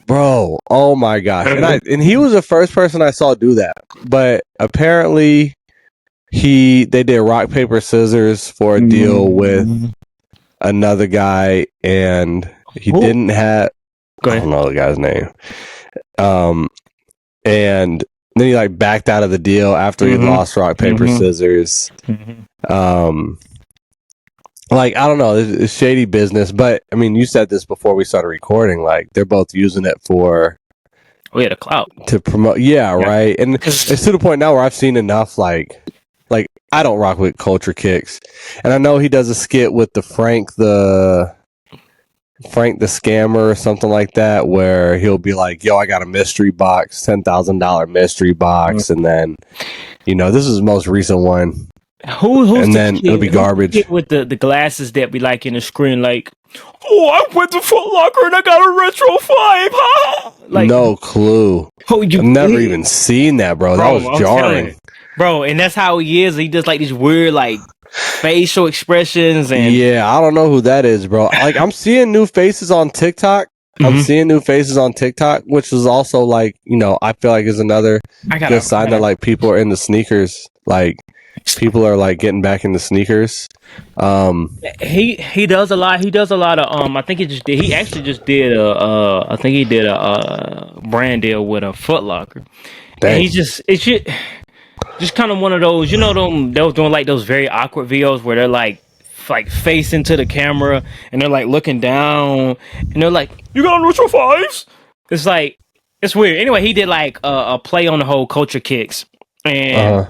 Speaker 3: Bro, oh my gosh. And he was the first person I saw do that. But apparently they did rock, paper, scissors for a deal with another guy, and he didn't have I don't know the guy's name. And then he like backed out of the deal after he lost rock, paper, scissors. Like, I don't know, it's shady business, but I mean, you said this before we started recording, like they're both using it for
Speaker 2: the clout
Speaker 3: to promote. Yeah, right. And it's to the point now where I've seen enough like I don't rock with Culture Kicks. And I know he does a skit with the Frank the scammer or something like that, where he'll be like, yo, I got a mystery box, $10,000 mystery box, and then this is the most recent one.
Speaker 2: Who's
Speaker 3: and
Speaker 2: the
Speaker 3: then
Speaker 2: kid?
Speaker 3: it'll be garbage
Speaker 2: With the glasses that be like in the screen, like, oh, I went to Foot Locker and I got a Retro 5, huh? Like,
Speaker 3: no clue. I've never even seen that, bro. That was jarring.
Speaker 2: Bro, and that's how he is. He does like these weird like facial expressions and
Speaker 3: yeah, I don't know who that is, bro. Like, I'm seeing new faces on TikTok. Which is also like, I feel like is another good sign that like people are into sneakers. Like, people are like getting back into sneakers.
Speaker 2: He does a lot. He does a lot of I think he actually just did a brand deal with a Foot Locker. And just kind of one of those, them they was doing like those very awkward videos where they're like facing to the camera and they're like looking down and they're like, you got Retro 5s? It's like, it's weird. Anyway, he did like a play on the whole Culture Kicks, and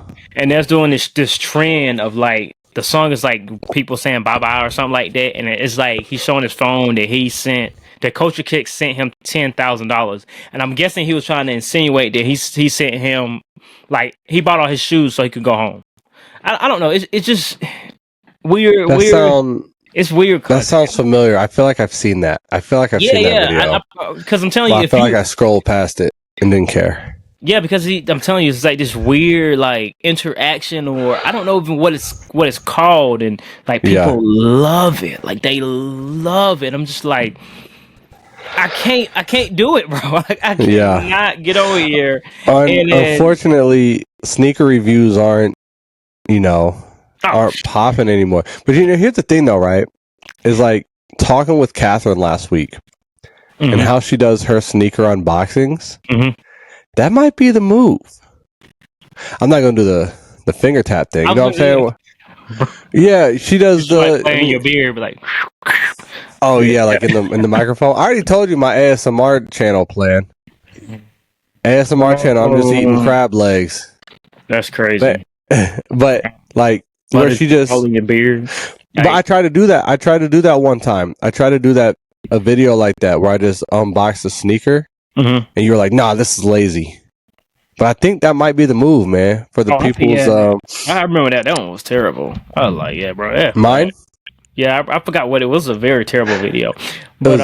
Speaker 2: that's doing this trend of like the song is like people saying bye bye or something like that, and it's like he's showing his phone that Culture Kicks sent him $10,000, and I'm guessing he was trying to insinuate that he sent him like he bought all his shoes so he could go home. I don't know. It's just weird. It's weird.
Speaker 3: That sounds familiar. I feel like I've seen that. Seen that video.
Speaker 2: Because I'm telling you,
Speaker 3: I feel like I scrolled past it and didn't care.
Speaker 2: Yeah, because I'm telling you, it's like this weird like interaction, or I don't know even what it's called, and like people love it. Like they love it. I'm just like, I can't do it, bro. I cannot get over here.
Speaker 3: Unfortunately, sneaker reviews aren't popping anymore. But here's the thing though, right? Is like talking with Catherine last week and how she does her sneaker unboxings. That might be the move. I'm not gonna do the finger tap thing. You know what I'm saying? Yeah, she does the
Speaker 2: playing your beard, but like.
Speaker 3: Oh yeah, like in the microphone. I already told you my ASMR channel plan. ASMR channel. I'm just eating crab legs.
Speaker 2: That's crazy.
Speaker 3: But like where she just
Speaker 2: holding your beard.
Speaker 3: But I tried to do that. I tried to do that one time. I tried to do a video like that where I just unboxed a sneaker, and you were like, "Nah, this is lazy." But I think that might be the move, man, for the people's.
Speaker 2: I remember that. That one was terrible. I was like, "Yeah, bro." Yeah.
Speaker 3: Mine.
Speaker 2: Yeah, I forgot what it was. A very terrible video. But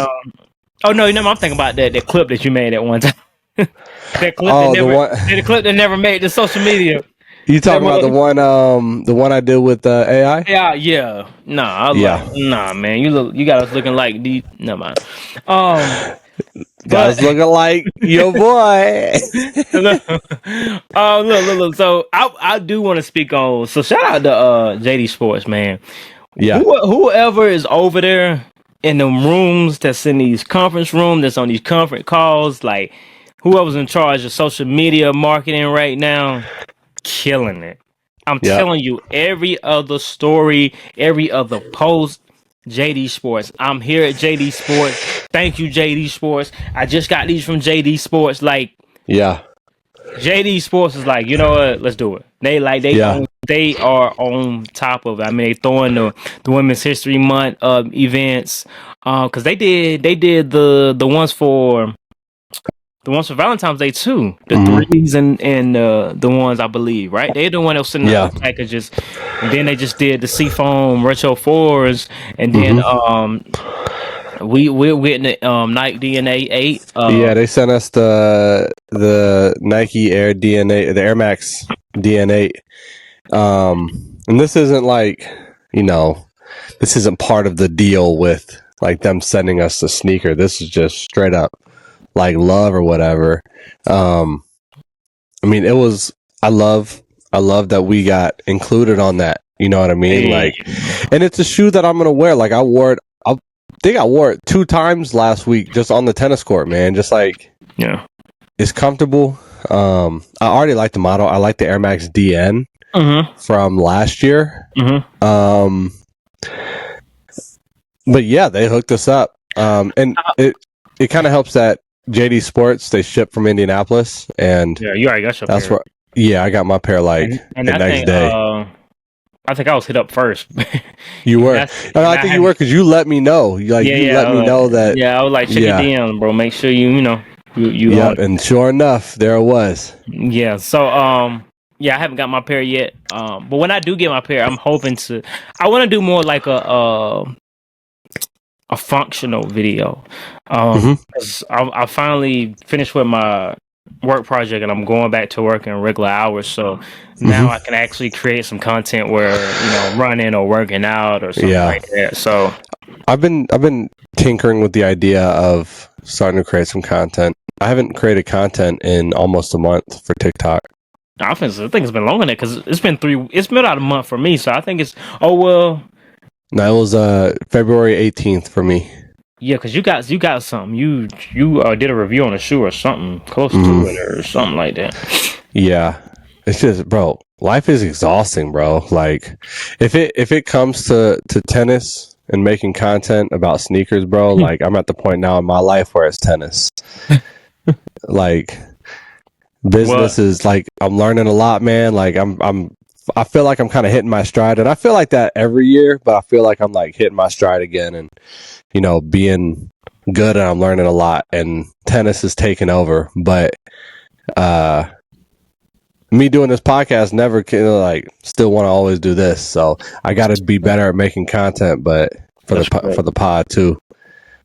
Speaker 2: I'm thinking about that clip that you made at one time. That clip the clip that never made the social media.
Speaker 3: You talking about the one I did with AI?
Speaker 2: Yeah. Nah, nah, man. You got us looking like the. Never mind.
Speaker 3: Guys looking like your boy.
Speaker 2: Look. So I do want to speak on. So shout out to JD Sports, man.
Speaker 3: Yeah.
Speaker 2: Whoever is over there in the rooms that's in these conference rooms, that's on these conference calls, like whoever's in charge of social media marketing right now, killing it. I'm telling you, every other story, every other post, JD Sports. I'm here at JD Sports. Thank you, JD Sports. I just got these from JD Sports. Like,
Speaker 3: yeah.
Speaker 2: JD Sports is like, you know what? Let's do it. They are on top of it. I mean, they throwing the Women's History Month events, because they did the ones for Valentine's Day too. The threes and the ones, I believe, right? They're the one that was sending the packages, and then they just did the Seafoam Retro 4s, and then we're getting the Nike DNA 8.
Speaker 3: They sent us the Nike Air DNA, the Air Max DNA. And this isn't like, this isn't part of the deal with like them sending us the sneaker. This is just straight up like love or whatever. I mean, I love that we got included on that. You know what I mean? Like, and it's a shoe that I'm going to wear. Like I wore it 2 times last week just on the tennis court, man. Just like, it's comfortable. I already like the model. I like the Air Max DN from last year. But yeah, they hooked us up. And it kind of helps that JD Sports, they ship from Indianapolis, and
Speaker 2: you already got your
Speaker 3: that's
Speaker 2: pair.
Speaker 3: where I got my pair the next day.
Speaker 2: I think I was hit up first.
Speaker 3: You were. I think you were, because you let me know. You let me know that.
Speaker 2: Yeah, I was like, check your DM, bro. Make sure you
Speaker 3: Yep, and sure enough, there it was.
Speaker 2: Yeah. So I haven't got my pair yet. But when I do get my pair, I'm hoping I want to do more like a functional video. 'Cause I finally finished with my work project, and I'm going back to work in regular hours. So now I can actually create some content where running or working out or something like that. So
Speaker 3: I've been tinkering with the idea of starting to create some content. I haven't created content in almost a month for TikTok.
Speaker 2: I think it's been longer than that, because it's been about a month for me. So I think it's no,
Speaker 3: it was February 18th for me.
Speaker 2: Yeah, because you got something. You did a review on a shoe or something close to it or something like that. Yeah,
Speaker 3: it's just, bro, life is exhausting, bro. Like, if it comes to tennis and making content about sneakers, bro, like I'm at the point now in my life where it's tennis. Like, business is like, I'm learning a lot, man. Like I feel like I'm kind of hitting my stride, and I feel like that every year, but I feel like I'm like hitting my stride again, and being good, and I'm learning a lot, and tennis is taking over. But me doing this podcast never can, like, still want to always do this, so I got to be better at making content, but for the pod too.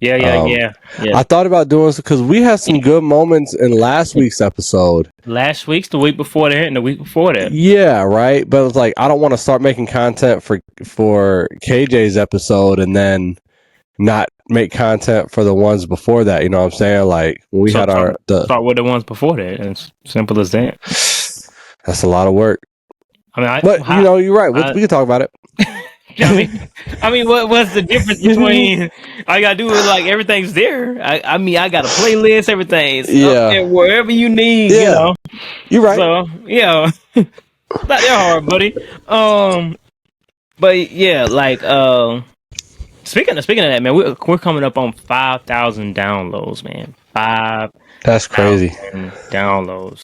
Speaker 2: Yeah.
Speaker 3: I thought about doing this because we had some good moments in last week's episode.
Speaker 2: Last week's, the week before that, and the week before that.
Speaker 3: Yeah, right. But it's like, I don't want to start making content for KJ's episode and then not make content for the ones before that. You know what I'm saying? Like, when we had
Speaker 2: start with the ones before that. It's simple as that.
Speaker 3: That's a lot of work. But you're right. We can talk about it.
Speaker 2: I mean, what's the difference between? All you gotta do is, like, everything's there. I mean, I got a playlist, everything's up there wherever you need.
Speaker 3: Yeah. You're right.
Speaker 2: So not that hard, buddy. But yeah, like, speaking of that, man, we're coming up on 5,000 downloads, man.
Speaker 3: That's crazy.
Speaker 2: Downloads.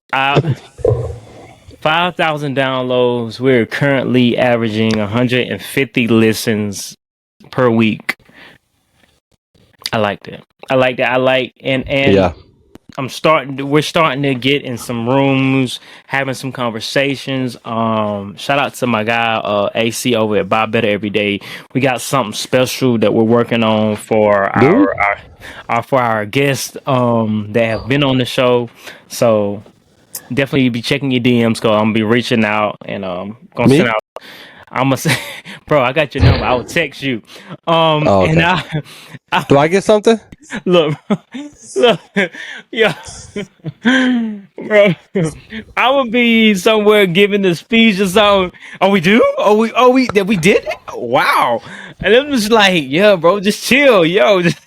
Speaker 2: 5,000 downloads. We're currently averaging 150 listens per week. I like that. We're starting to get in some rooms, having some conversations. Shout out to my guy AC over at Buy Better Every Day. We got something special that we're working on for our guests that have been on the show. So definitely be checking your DMs, because I'm gonna be reaching out and gonna send out. I'm gonna say, bro, I got your number. I will text you.
Speaker 3: Okay.
Speaker 2: And
Speaker 3: do I get something?
Speaker 2: Look, yeah, bro. I would be somewhere giving the speech or something. Oh, we do? Oh, we did it? Wow. And I'm just like, yeah, bro, just chill, yo. Just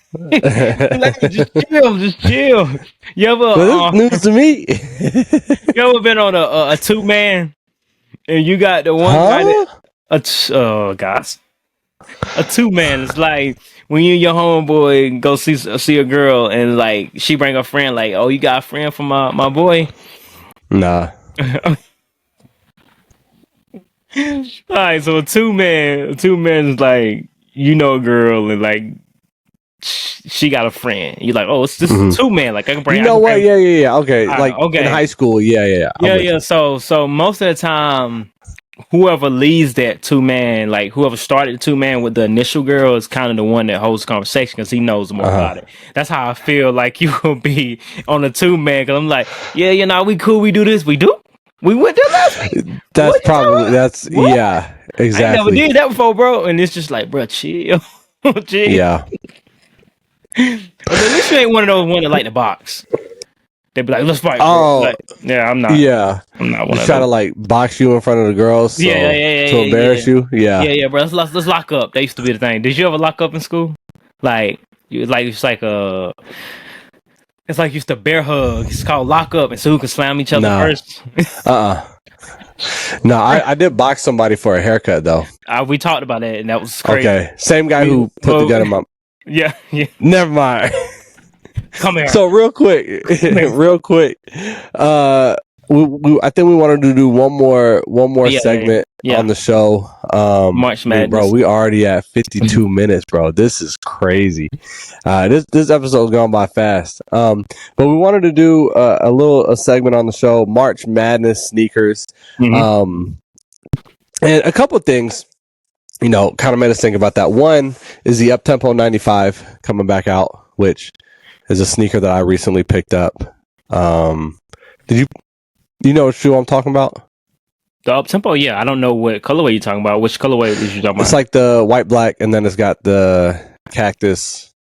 Speaker 2: chill. You ever
Speaker 3: news to me?
Speaker 2: You ever been on a 2-man and you got the one guy that, a 2-man is like when you and your homeboy go see a girl, and like she bring a friend, like, oh, you got a friend from my boy,
Speaker 3: Nah.
Speaker 2: All right, so two men is like, you know, a girl, and like she got a friend. You're like, oh, it's just two men. Like I can bring.
Speaker 3: You know what? Yeah. Okay, like
Speaker 2: okay.
Speaker 3: in high school. Yeah.
Speaker 2: Yeah. So most of the time, whoever leads that two man, like whoever started the two man with the initial girl, is kind of the one that holds the conversation because he knows more about it. That's how I feel like you will be on the two man, because I'm like, yeah, you know, we cool, we do this, we do. We went there last week.
Speaker 3: That's probably yeah, exactly.
Speaker 2: I never did that before, bro. And it's just like, bro, chill. Chill.
Speaker 3: Yeah.
Speaker 2: At least you ain't one of those one that like the box. They'd be like, let's fight.
Speaker 3: Oh,
Speaker 2: like, yeah, I'm not.
Speaker 3: Yeah,
Speaker 2: I'm not one
Speaker 3: just
Speaker 2: of
Speaker 3: try
Speaker 2: those.
Speaker 3: to like box you in front of the girls. So, to embarrass you.
Speaker 2: Yeah, bro. Let's lock up. That used to be the thing. Did you ever lock up in school? Like, it's like you used to bear hug. It's called lock up, and so who can slam each other first.
Speaker 3: No, I did box somebody for a haircut though.
Speaker 2: We talked about that, and that was crazy.
Speaker 3: Okay, same guy who put the gun in my.
Speaker 2: Yeah.
Speaker 3: Never mind.
Speaker 2: Come here.
Speaker 3: So real quick. I think we wanted to do one more segment on the show.
Speaker 2: March Madness,
Speaker 3: bro. We already at 52 minutes, bro. This is crazy. This episode's gone by fast. But we wanted to do a segment on the show, March Madness sneakers. And a couple of things, you know, kind of made us think about that. One is the Uptempo 95 coming back out, which is a sneaker that I recently picked up. Did you know what shoe I'm talking about?
Speaker 2: The Uptempo, yeah. I don't know what colorway you're talking about. Which colorway is you talking about?
Speaker 3: It's like the white black, and then it's got the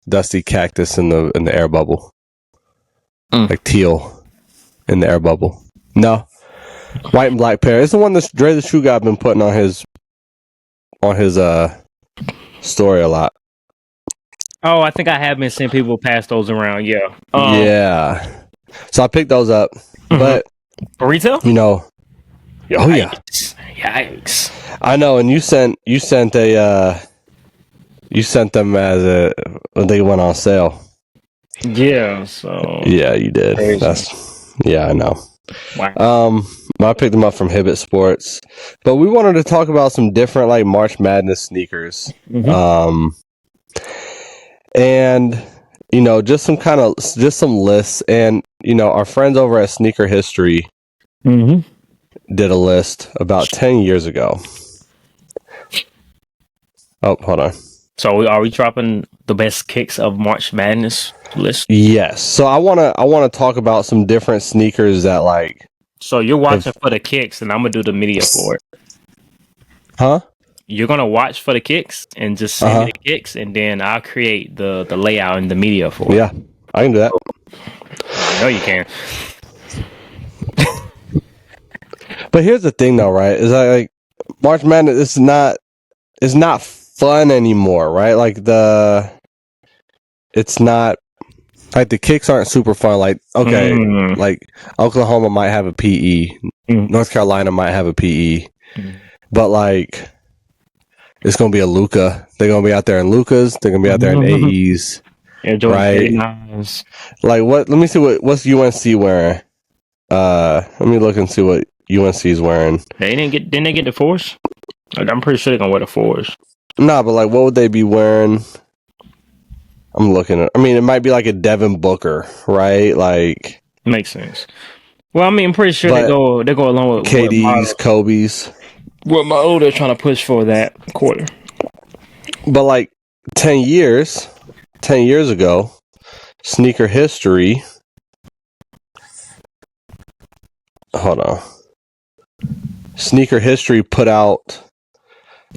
Speaker 3: dusty cactus in the air bubble, like teal in the air bubble. No, white and black pair. It's the one that Dre the Shoe Guy been putting on his story a lot.
Speaker 2: Oh, I think I have been seeing people pass those around. Yeah.
Speaker 3: Yeah. So I picked those up, but
Speaker 2: for retail,
Speaker 3: you know. Oh yeah.
Speaker 2: Yikes.
Speaker 3: I know, and you sent them as when they went on sale.
Speaker 2: Yeah. So.
Speaker 3: Yeah, you did.
Speaker 2: Crazy.
Speaker 3: I know.
Speaker 2: Wow.
Speaker 3: I picked them up from Hibbett Sports, but we wanted to talk about some different like March Madness sneakers. And you know, just some lists, and you know, our friends over at Sneaker History did a list about 10 years ago. Oh, hold on.
Speaker 2: So are we dropping the best kicks of March Madness list?
Speaker 3: Yes. So I wanna talk about some different sneakers that like.
Speaker 2: So you're watching for the kicks, and I'm gonna do the media for it.
Speaker 3: Huh?
Speaker 2: You're gonna watch for the kicks and just send me the kicks, and then I'll create the layout and the media for it.
Speaker 3: Yeah, I can do that.
Speaker 2: I know you can.
Speaker 3: But here's the thing, though, right? Is that like March Madness is not fun anymore, right? Like it's not like the kicks aren't super fun. Like like Oklahoma might have a PE, North Carolina might have a PE, but like. It's gonna be a Luca. They're gonna be out there in Lucas. They're gonna be out there in AEs, right?
Speaker 2: Nice.
Speaker 3: Like what? Let me see what's UNC wearing. Let me look and see what UNC is wearing.
Speaker 2: Didn't they get the fours? Like, I'm pretty sure they're gonna wear the fours.
Speaker 3: Nah, but like, what would they be wearing? I'm looking at. I mean, it might be like a Devin Booker, right? Like
Speaker 2: makes sense. Well, I mean, I'm pretty sure they go along with
Speaker 3: KD's, Kobe's.
Speaker 2: What my older trying to push for that quarter.
Speaker 3: But like 10 years ago, Sneaker History. Hold on. Sneaker History put out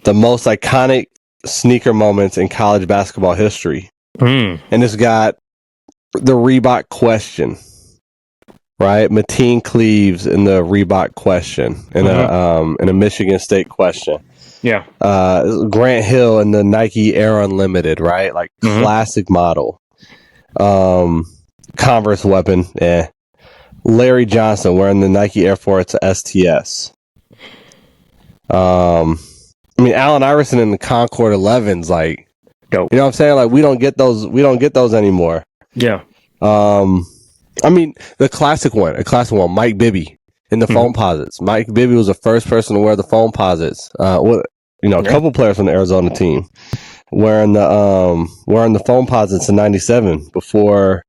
Speaker 3: the most iconic sneaker moments in college basketball history. And it's got the Reebok question. Right, Mateen Cleaves in the Reebok question, in a Michigan State question.
Speaker 2: Yeah,
Speaker 3: Grant Hill in the Nike Air Unlimited, right? Like classic model. Converse weapon, Larry Johnson wearing the Nike Air Force STS. I mean, Allen Iverson in the Concord 11s, like,
Speaker 2: dope.
Speaker 3: You know what I'm saying? Like, we don't get those anymore.
Speaker 2: Yeah.
Speaker 3: I mean, a classic one, Mike Bibby in the foam posits. Mike Bibby was the first person to wear the foam posits. A couple players from the Arizona team wearing the foam posits in '97 before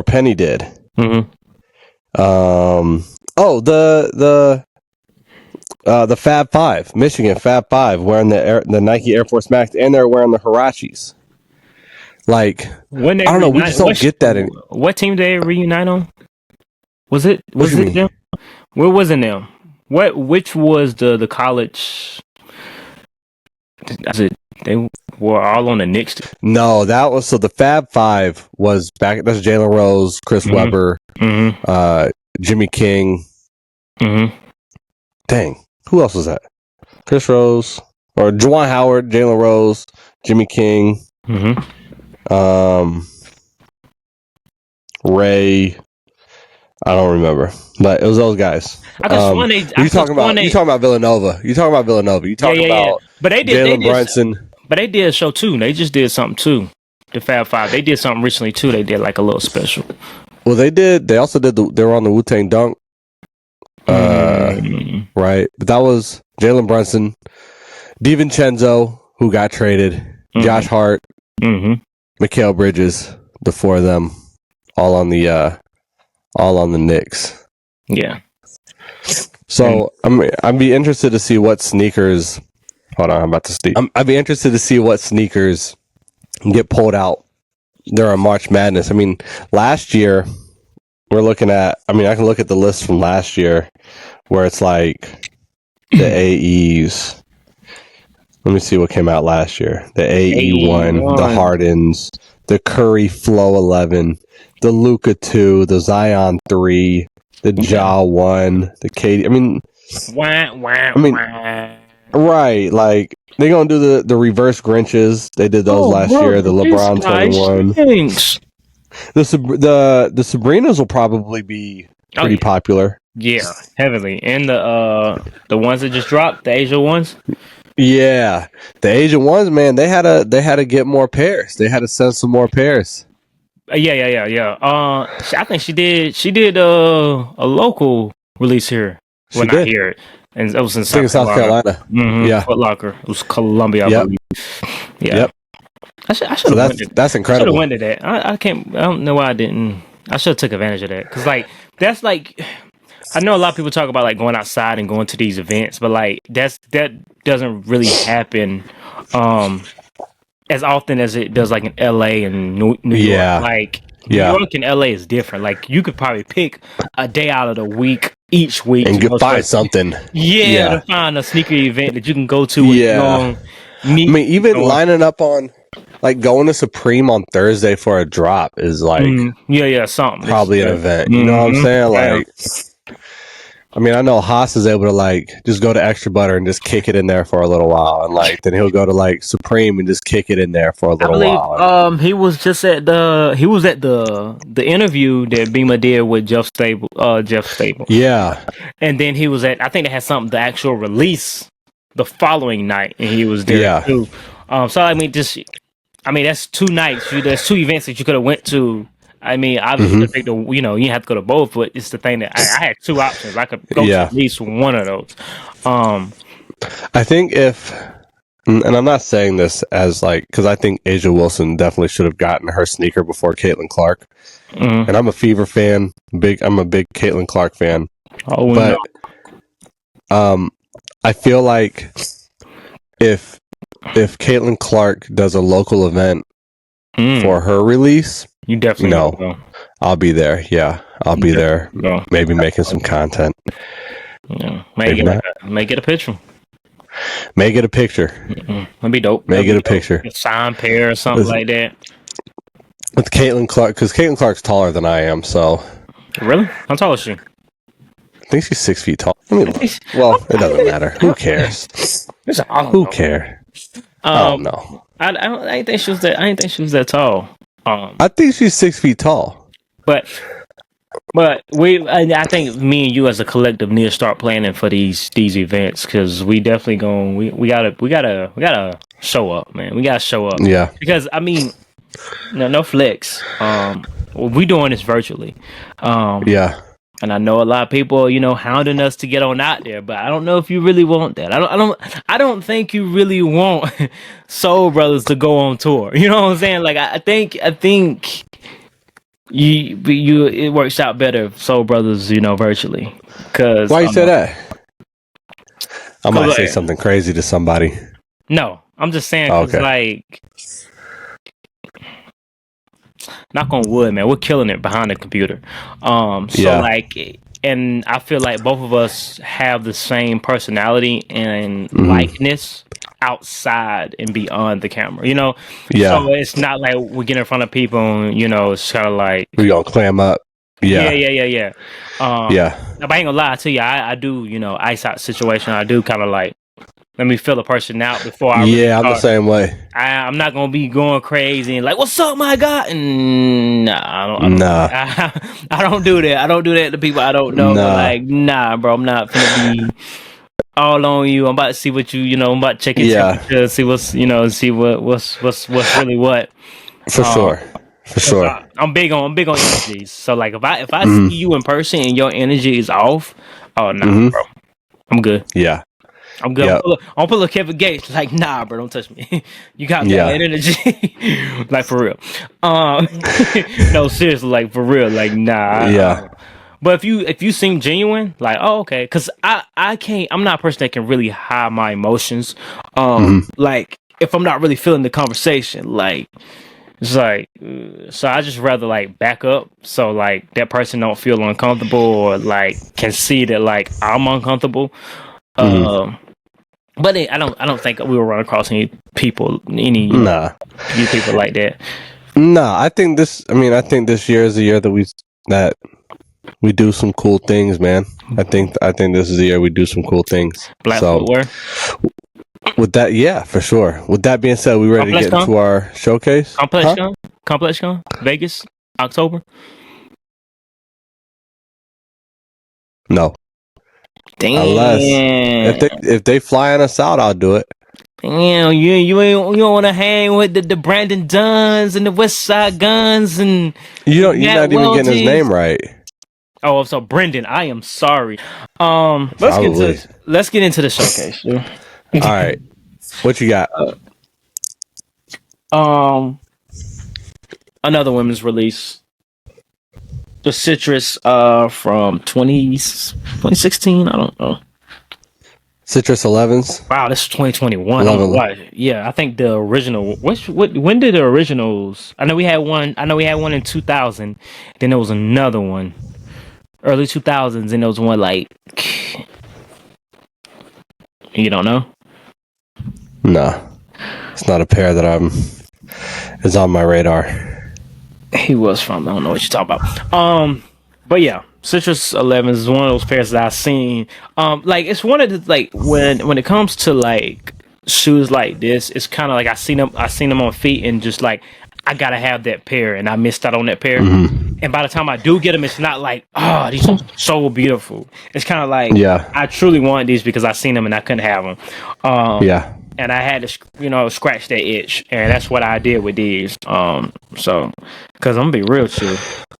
Speaker 3: Penny did.
Speaker 2: Mm-hmm.
Speaker 3: The Fab Five, Michigan Fab Five, wearing the Nike Air Force Max, and they're wearing the Huaraches. Like,
Speaker 2: when they
Speaker 3: I don't know, we just don't get that.
Speaker 2: What team did they reunite on? Was it them? Where was it them? Which was the college? They were all on the Knicks.
Speaker 3: No, that was the Fab Five was back. That's Jalen Rose, Chris Webber, Jimmy King. Dang, who else was that? Chris Rose or Juwan Howard, Jalen Rose, Jimmy King, Ray. I don't remember, but it was those guys. You talking about Villanova? You talking about Villanova? You talking about?
Speaker 2: But they did
Speaker 3: Jalen Brunson.
Speaker 2: But they did a show too. They just did something too. The Fab Five. They did something recently too. They did like a little special.
Speaker 3: Well, they did. They also did. They were on the Wu-Tang Dunk. Right, but that was Jalen Brunson, DiVincenzo, who got traded, Josh Hart, Mikal Bridges, the four of them, all on the Knicks.
Speaker 2: Yeah.
Speaker 3: So I'd be interested to see what sneakers. Hold on, I'm about to speak. I'd be interested to see what sneakers get pulled out during March Madness. I mean, last year we're looking at. I mean, I can look at the list from last year where it's like the AEs. Let me see what came out last year. The AE1, the Hardens, the Curry Flow 11, the Luka 2, the Zion 3, the Ja 1, the KD. I mean, right, like they're gonna do the reverse Grinches. They did those last year. The LeBron 21. The Sabrinas will probably be pretty popular.
Speaker 2: Yeah, heavily. And the ones that just dropped, the Asia ones.
Speaker 3: Yeah, the Asian ones, man, they had to get more pairs. They had to send some more pairs.
Speaker 2: Yeah. I think she did a local release here. Well, not here, and it was in South Carolina. Yeah, Foot Locker. It was Columbia, I believe. Yeah. Yep. I should have.
Speaker 3: That's incredible.
Speaker 2: I should have went to that. I can't. I don't know why I didn't. I should have took advantage of that because that's like. I know a lot of people talk about like going outside and going to these events, but like that doesn't really happen as often as it does like in LA and New York. Like New York and LA is different. Like you could probably pick a day out of the week each week
Speaker 3: and find something.
Speaker 2: To find a sneaker event that you can go to.
Speaker 3: Even lining up on like going to Supreme on Thursday for a drop is like
Speaker 2: something
Speaker 3: probably an event. You know what I'm saying? Like. I mean, I know Haas is able to like just go to Extra Butter and just kick it in there for a little while, and like then he'll go to like Supreme and just kick it in there for a little while.
Speaker 2: He was just at the interview that Bima did with Jeff Stable.
Speaker 3: Yeah,
Speaker 2: and then he was at. I think they had the actual release the following night, and he was there too. So that's 2 nights. There's 2 events that you could have went to. I mean, obviously, you have to go to both, but it's the thing that I had 2 options. I could go to at least one of those.
Speaker 3: I think and I'm not saying this as like, because I think Asia Wilson definitely should have gotten her sneaker before Caitlin Clark. And I'm a Fever fan. I'm a big Caitlin Clark fan. But I feel like if Caitlin Clark does a local event for her release,
Speaker 2: you definitely know.
Speaker 3: I'll be there. Yeah, I'll be there. Maybe making some content.
Speaker 2: Yeah, may get a picture.
Speaker 3: May get a picture.
Speaker 2: That'd be dope.
Speaker 3: May get a picture.
Speaker 2: A signed pair or something like that.
Speaker 3: With Caitlin Clark, because Caitlin Clark's taller than I am. So
Speaker 2: really, how tall is she?
Speaker 3: I think she's 6 feet tall. I mean, well, it doesn't matter. Who cares? Who cares? I don't know.
Speaker 2: I didn't think she was that. I didn't think she was that tall.
Speaker 3: I think she's 6 feet tall.
Speaker 2: But I think me and you as a collective need to start planning for these events because we definitely we gotta show up, man. We gotta show up.
Speaker 3: Yeah.
Speaker 2: Because I mean, no flex. We doing this virtually.
Speaker 3: Yeah.
Speaker 2: And I know a lot of people, hounding us to get on out there, but I don't know if you really want that. I don't think you really want Soul Brothers to go on tour. You know what I'm saying? Like I think it works out better if Soul Brothers, virtually. Cause
Speaker 3: why you say that? I might say something crazy to somebody.
Speaker 2: No, I'm just saying because knock on wood, man, we're killing it behind the computer. And I feel like both of us have the same personality and likeness outside and beyond the camera,
Speaker 3: Yeah.
Speaker 2: So it's not like we get in front of people and, it's kind of like
Speaker 3: we gonna clam up. Yeah.
Speaker 2: Yeah. But I ain't gonna lie to you, I do, ice out situation. I do kind of like, let me fill a person out before I really
Speaker 3: I'm the same way.
Speaker 2: I'm not gonna be going crazy and like, what's up, my God? And nah, I don't do that. I don't do that to people I don't know.
Speaker 3: Nah.
Speaker 2: Like, nah, bro, I'm not gonna be all on you. I'm about to see what I'm about to check your temperature, see what's, see what's really what.
Speaker 3: For sure.
Speaker 2: I'm big on energies. So like, if I see you in person and your energy is off, oh no, bro, I'm good.
Speaker 3: Yeah.
Speaker 2: I'm good. Yep. I'll pull a Kevin Gates. Like, nah, bro, don't touch me. You got bad energy. Like, for real. No, seriously, like, for real. Like, nah.
Speaker 3: Yeah.
Speaker 2: But if you seem genuine, like, oh, okay. Because I'm not a person that can really hide my emotions. Like, if I'm not really feeling the conversation, like, it's like, so I just rather, like, back up. So, like, that person don't feel uncomfortable or, like, can see that, like, I'm uncomfortable. But I don't think we will run across any people, few people like that.
Speaker 3: Nah, I think this year is the year that we do some cool things, man. I think this is the year we do some cool things.
Speaker 2: Black footwear.
Speaker 3: With that, yeah, for sure. With that being said, we ready to get into our showcase?
Speaker 2: ComplexCon, Vegas, October.
Speaker 3: No.
Speaker 2: Damn.
Speaker 3: Unless if they flying us out, I'll do it.
Speaker 2: Damn, you don't want to hang with the Brandon Duns and the West Side Guns and
Speaker 3: you're not even getting his name right.
Speaker 2: Oh, so Brendan, I am sorry. Let's get into the showcase. All
Speaker 3: right, what you got?
Speaker 2: Another women's release. The Citrus from 2016, I don't know.
Speaker 3: Citrus 11s.
Speaker 2: Wow, this is 2021. Yeah, I think the original. When did the originals? I know we had one in 2000. Then there was another one, early 2000s, and there was one like. You don't know?
Speaker 3: No, it's not a pair that is on my radar.
Speaker 2: He was from, I don't know what you're talking about. But yeah, Citrus 11 is one of those pairs that I've seen. Like it's one of the like when it comes to like shoes like this, it's kind of like I seen them on feet and just like I gotta have that pair and I missed out on that pair. And by the time I do get them, it's not like these are so beautiful. It's kind of like I truly want these because I seen them and I couldn't have them. And I had to, scratch that itch, and that's what I did with these. So, because I'm gonna be real with you,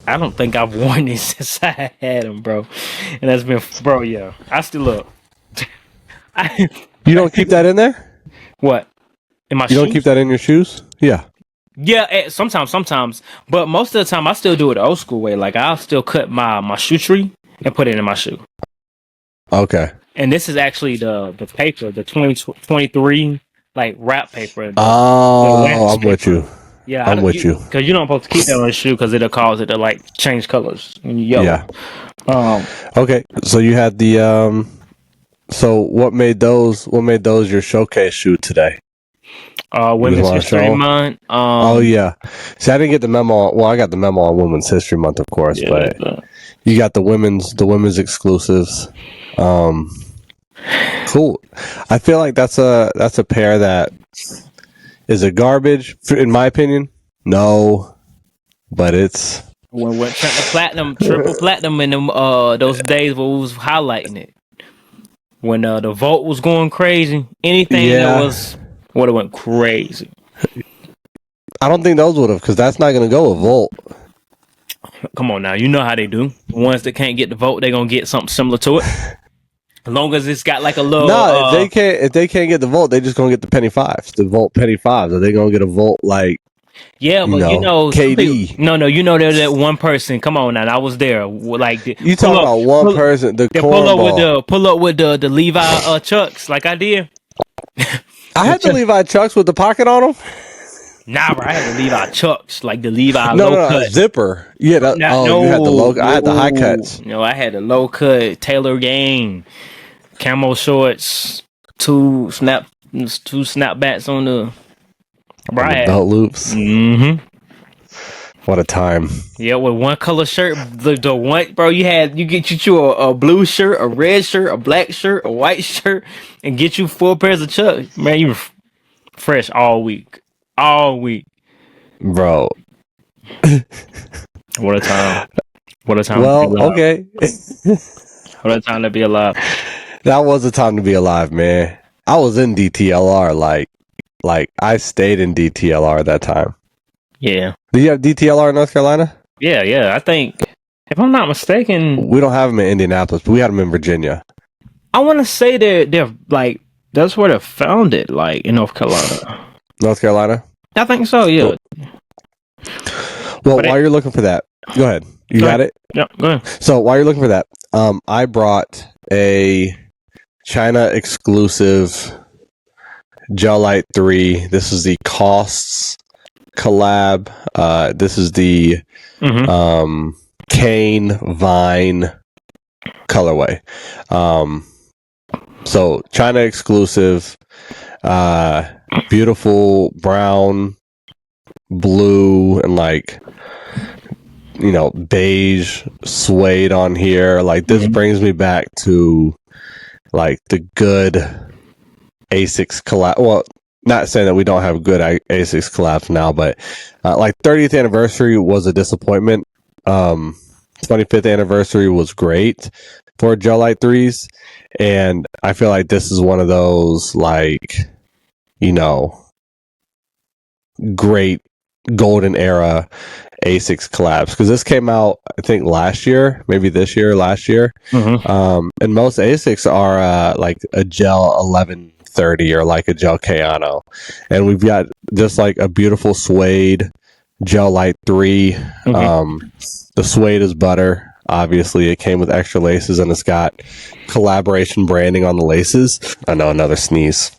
Speaker 2: I don't think I've worn these since I had them, bro. And that's been, bro. Yeah, I still look.
Speaker 3: You don't keep that in there?
Speaker 2: What? In my shoes?
Speaker 3: You don't keep that in your shoes? Yeah.
Speaker 2: Yeah, sometimes. But most of the time, I still do it the old school way. Like I'll still cut my shoe tree and put it in my shoe.
Speaker 3: Okay.
Speaker 2: And this is actually the paper, the 2023 like wrap paper.
Speaker 3: I'm with you.
Speaker 2: Yeah,
Speaker 3: I'm with you.
Speaker 2: Because you don't supposed to keep that on the shoe because it'll cause it to like change colors when you yellow.
Speaker 3: Yeah. Okay, so you had the So what made those your showcase shoe today?
Speaker 2: Women's History Month.
Speaker 3: Oh yeah. See, I didn't get the memo. Well, I got the memo on Women's History Month, of course, but you got the women's exclusives. Cool. I feel like that's a pair that is a garbage in my opinion. No, but it's
Speaker 2: when we're triple platinum in them those days where we was highlighting it. When the vote was going crazy, anything that would have went crazy.
Speaker 3: I don't think those would have, because that's not going to go a volt.
Speaker 2: Come on now, you know how they do. The ones that can't get the vote, they're gonna get something similar to it. As long as it's got like a little.
Speaker 3: No, if they can't get the vote, they just gonna get the penny fives. The vote penny fives. Are they gonna get a vote like?
Speaker 2: Yeah, but
Speaker 3: KD.
Speaker 2: People, there's that one person. Come on now, I was there. Like
Speaker 3: you talking about one person?
Speaker 2: Pull up with the Levi Chucks, like I did.
Speaker 3: I had the Levi Chucks with the pocket on them.
Speaker 2: Nah, bro, I had the Levi Chucks, like the Levi low cut
Speaker 3: zipper. Yeah, you had the low. I had the high cuts.
Speaker 2: No, I had the low cut Taylor Gang camo shorts, two snapbacks on the.
Speaker 3: Belt loops.
Speaker 2: Mm-hmm.
Speaker 3: What a time.
Speaker 2: Yeah, with one color shirt. The one, bro, you get you a blue shirt, a red shirt, a black shirt, a white shirt, and get you 4 pairs of Chucks. Man, you fresh all week. All week.
Speaker 3: Bro.
Speaker 2: What a time. What a time.
Speaker 3: Well, okay.
Speaker 2: What a time to be alive.
Speaker 3: That was a time to be alive, man. I was in DTLR, like I stayed in DTLR at that time.
Speaker 2: Yeah.
Speaker 3: Do you have DTLR in North Carolina?
Speaker 2: Yeah. I think, if I'm not mistaken,
Speaker 3: we don't have them in Indianapolis, but we had them in Virginia.
Speaker 2: I want to say they're like that's where they're founded, like in North Carolina.
Speaker 3: North Carolina?
Speaker 2: I think so. Yeah.
Speaker 3: Well, while you're looking for that, go ahead. You got it?
Speaker 2: Yeah. Go ahead.
Speaker 3: So while you're looking for that, I brought a China exclusive Gel Light 3. This is the Costs collab. This is the Cane Vine colorway. So China exclusive, beautiful brown, blue, and like beige suede on here. Like this brings me back to like the good A6 collab. Well, not saying that we don't have good A6 collabs now, but like 30th anniversary was a disappointment. 25th anniversary was great for Gel Light 3s, and I feel like this is one of those like great golden era A6 collabs, because this came out I think last year, maybe this year, last year. And most A6 are like a Gel 1130 or like a Gel Kayano, and we've got just like a beautiful suede Gel Light 3. The suede is butter. Obviously, it came with extra laces, and it's got collaboration branding on the laces. I know, another sneeze.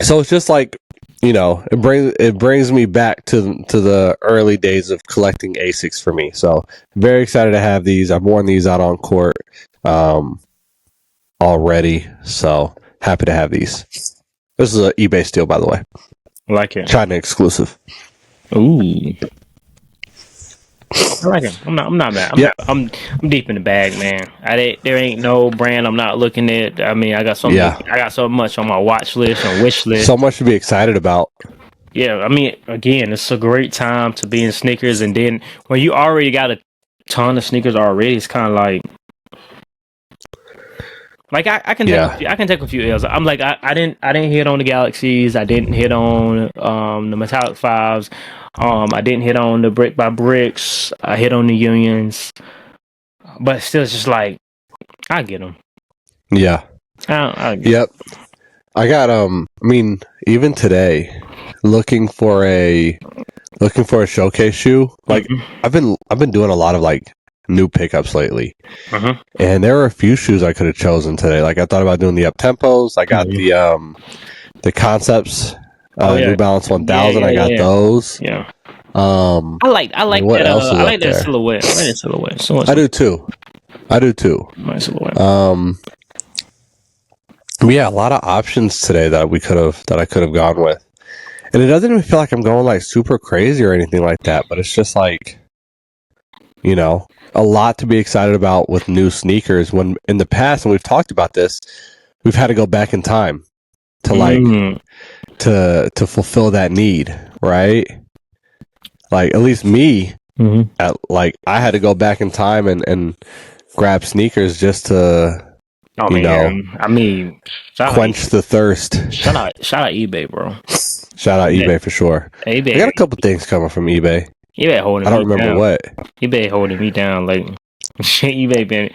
Speaker 3: So it's just like, it brings me back to the early days of collecting ASICs for me. So very excited to have these. I've worn these out on court already. So happy to have these. This is an eBay steal, by the way.
Speaker 2: I like it.
Speaker 3: China exclusive.
Speaker 2: Ooh. I like it. I'm not mad. I'm deep in the bag, man. There ain't no brand I'm not looking at. I mean, I got so much on my watch list and wish list.
Speaker 3: So much to be excited about.
Speaker 2: Yeah, I mean, again, it's a great time to be in sneakers, and then when you already got a ton of sneakers already, it's kind of like I can take a few L's. I'm like I didn't hit on the Galaxies. I didn't hit on the Metallic 5s. I didn't hit on the Brick by Bricks. I hit on the Unions, but still, it's just like I get them.
Speaker 3: Yeah.
Speaker 2: Yep.
Speaker 3: I got I mean, even today, looking for a showcase shoe. Like I've been doing a lot of like new pickups lately, and there were a few shoes I could have chosen today. Like I thought about doing the up tempos. I got the Concepts New Balance 1000. I got those.
Speaker 2: Yeah. I like
Speaker 3: what
Speaker 2: that.
Speaker 3: Else is
Speaker 2: I like that
Speaker 3: there?
Speaker 2: silhouette. I like that silhouette. So
Speaker 3: I do too.
Speaker 2: My silhouette.
Speaker 3: Yeah, a lot of options today that I could have gone with, and it doesn't even feel like I'm going like super crazy or anything like that. But it's just like, a lot to be excited about with new sneakers. When in the past, and we've talked about this, we've had to go back in time to like to fulfill that need, right? Like at least me, I had to go back in time and grab sneakers just to quench the thirst.
Speaker 2: Shout out eBay, bro.
Speaker 3: Shout out eBay for sure.
Speaker 2: eBay.
Speaker 3: I got a couple things coming from eBay.
Speaker 2: You been holding.
Speaker 3: I don't remember
Speaker 2: down.
Speaker 3: what.
Speaker 2: You been holding me down lately. You been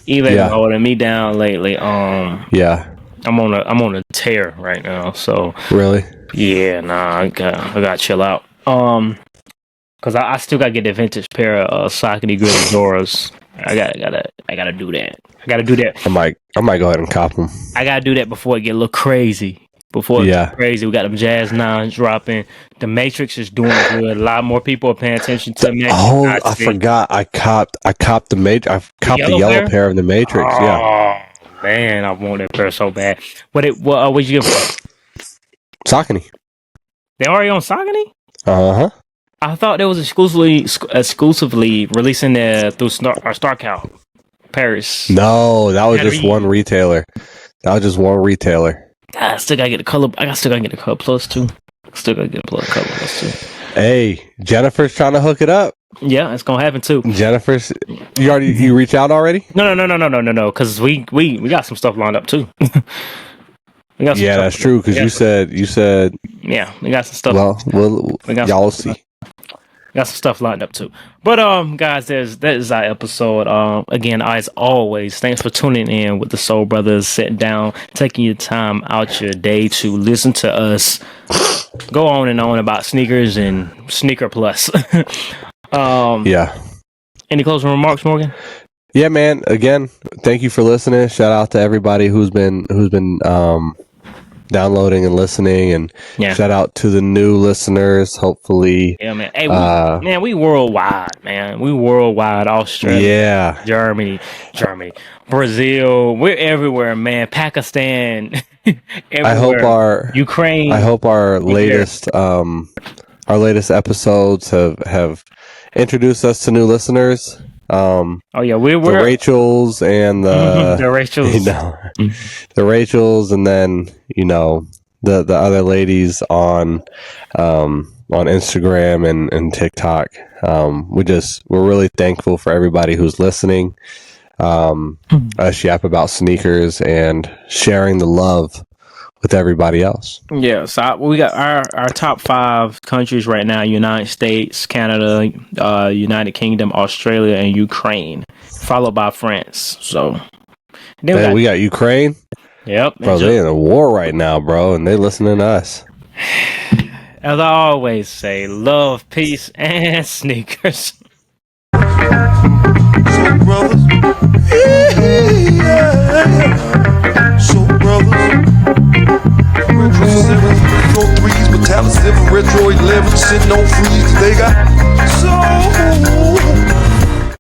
Speaker 2: holding me down lately.
Speaker 3: Yeah.
Speaker 2: I'm on a tear right now. So
Speaker 3: really,
Speaker 2: yeah, nah, I gotta chill out. Cause I still gotta get the vintage pair of Saucony Grilladoras. I gotta do that. I gotta do that.
Speaker 3: I might go ahead and cop them.
Speaker 2: I gotta do that before it get a little crazy. Before it gets crazy, we got them Jazz 9s dropping. The Matrix is doing good. A lot more people are paying attention to the Matrix.
Speaker 3: Oh, I forgot. I copped the yellow pair of the Matrix.
Speaker 2: Oh man, I want that pair so bad. What'd you get?
Speaker 3: Saucony.
Speaker 2: They already on Saucony?
Speaker 3: Uh-huh.
Speaker 2: I thought they was exclusively releasing there through StarCal Paris.
Speaker 3: No, that was just one retailer.
Speaker 2: I still gotta get the color. I still gotta get the color plus too. Still gotta get the color plus too.
Speaker 3: Hey, Jennifer's trying to hook it up.
Speaker 2: Yeah, it's gonna happen too.
Speaker 3: Jennifer's. You reach out already?
Speaker 2: No. Because we got some stuff lined up too.
Speaker 3: Yeah, that's true. Because you said.
Speaker 2: Yeah, we got some stuff.
Speaker 3: Well, y'all will see.
Speaker 2: Got some stuff lined up too. But guys, that is our episode. Again, as always, thanks for tuning in with the Soul Brothers, sitting down, taking your time out your day to listen to us go on and on about sneakers and Sneaker Plus.
Speaker 3: Yeah.
Speaker 2: Any closing remarks, Morgan?
Speaker 3: Yeah, man. Again, thank you for listening. Shout out to everybody who's been downloading and listening, and shout out to the new listeners. Hopefully,
Speaker 2: yeah, man. Hey, we worldwide, man. We worldwide. Australia, Germany, Brazil. We're everywhere, man. Pakistan. Everywhere.
Speaker 3: I hope our
Speaker 2: Ukraine.
Speaker 3: I hope our latest episodes have introduced us to new listeners.
Speaker 2: We're
Speaker 3: the Rachels and the
Speaker 2: Rachels,
Speaker 3: the Rachels, and then the other ladies on Instagram and TikTok. We're really thankful for everybody who's listening. Us yap about sneakers and sharing the love with everybody else.
Speaker 2: Yeah, so we got our top 5 countries right now: United States, Canada, United Kingdom, Australia, and Ukraine, followed by France. So
Speaker 3: then we got Ukraine.
Speaker 2: Yep,
Speaker 3: bro, they're in a war right now, bro, and they listening to us.
Speaker 2: As I always say, love, peace, and sneakers.
Speaker 1: Soul Brothers. Soul Brothers. Retro 7, Retro 3s, Metallic 7, Retro 11, sitting on freeze. They got soul.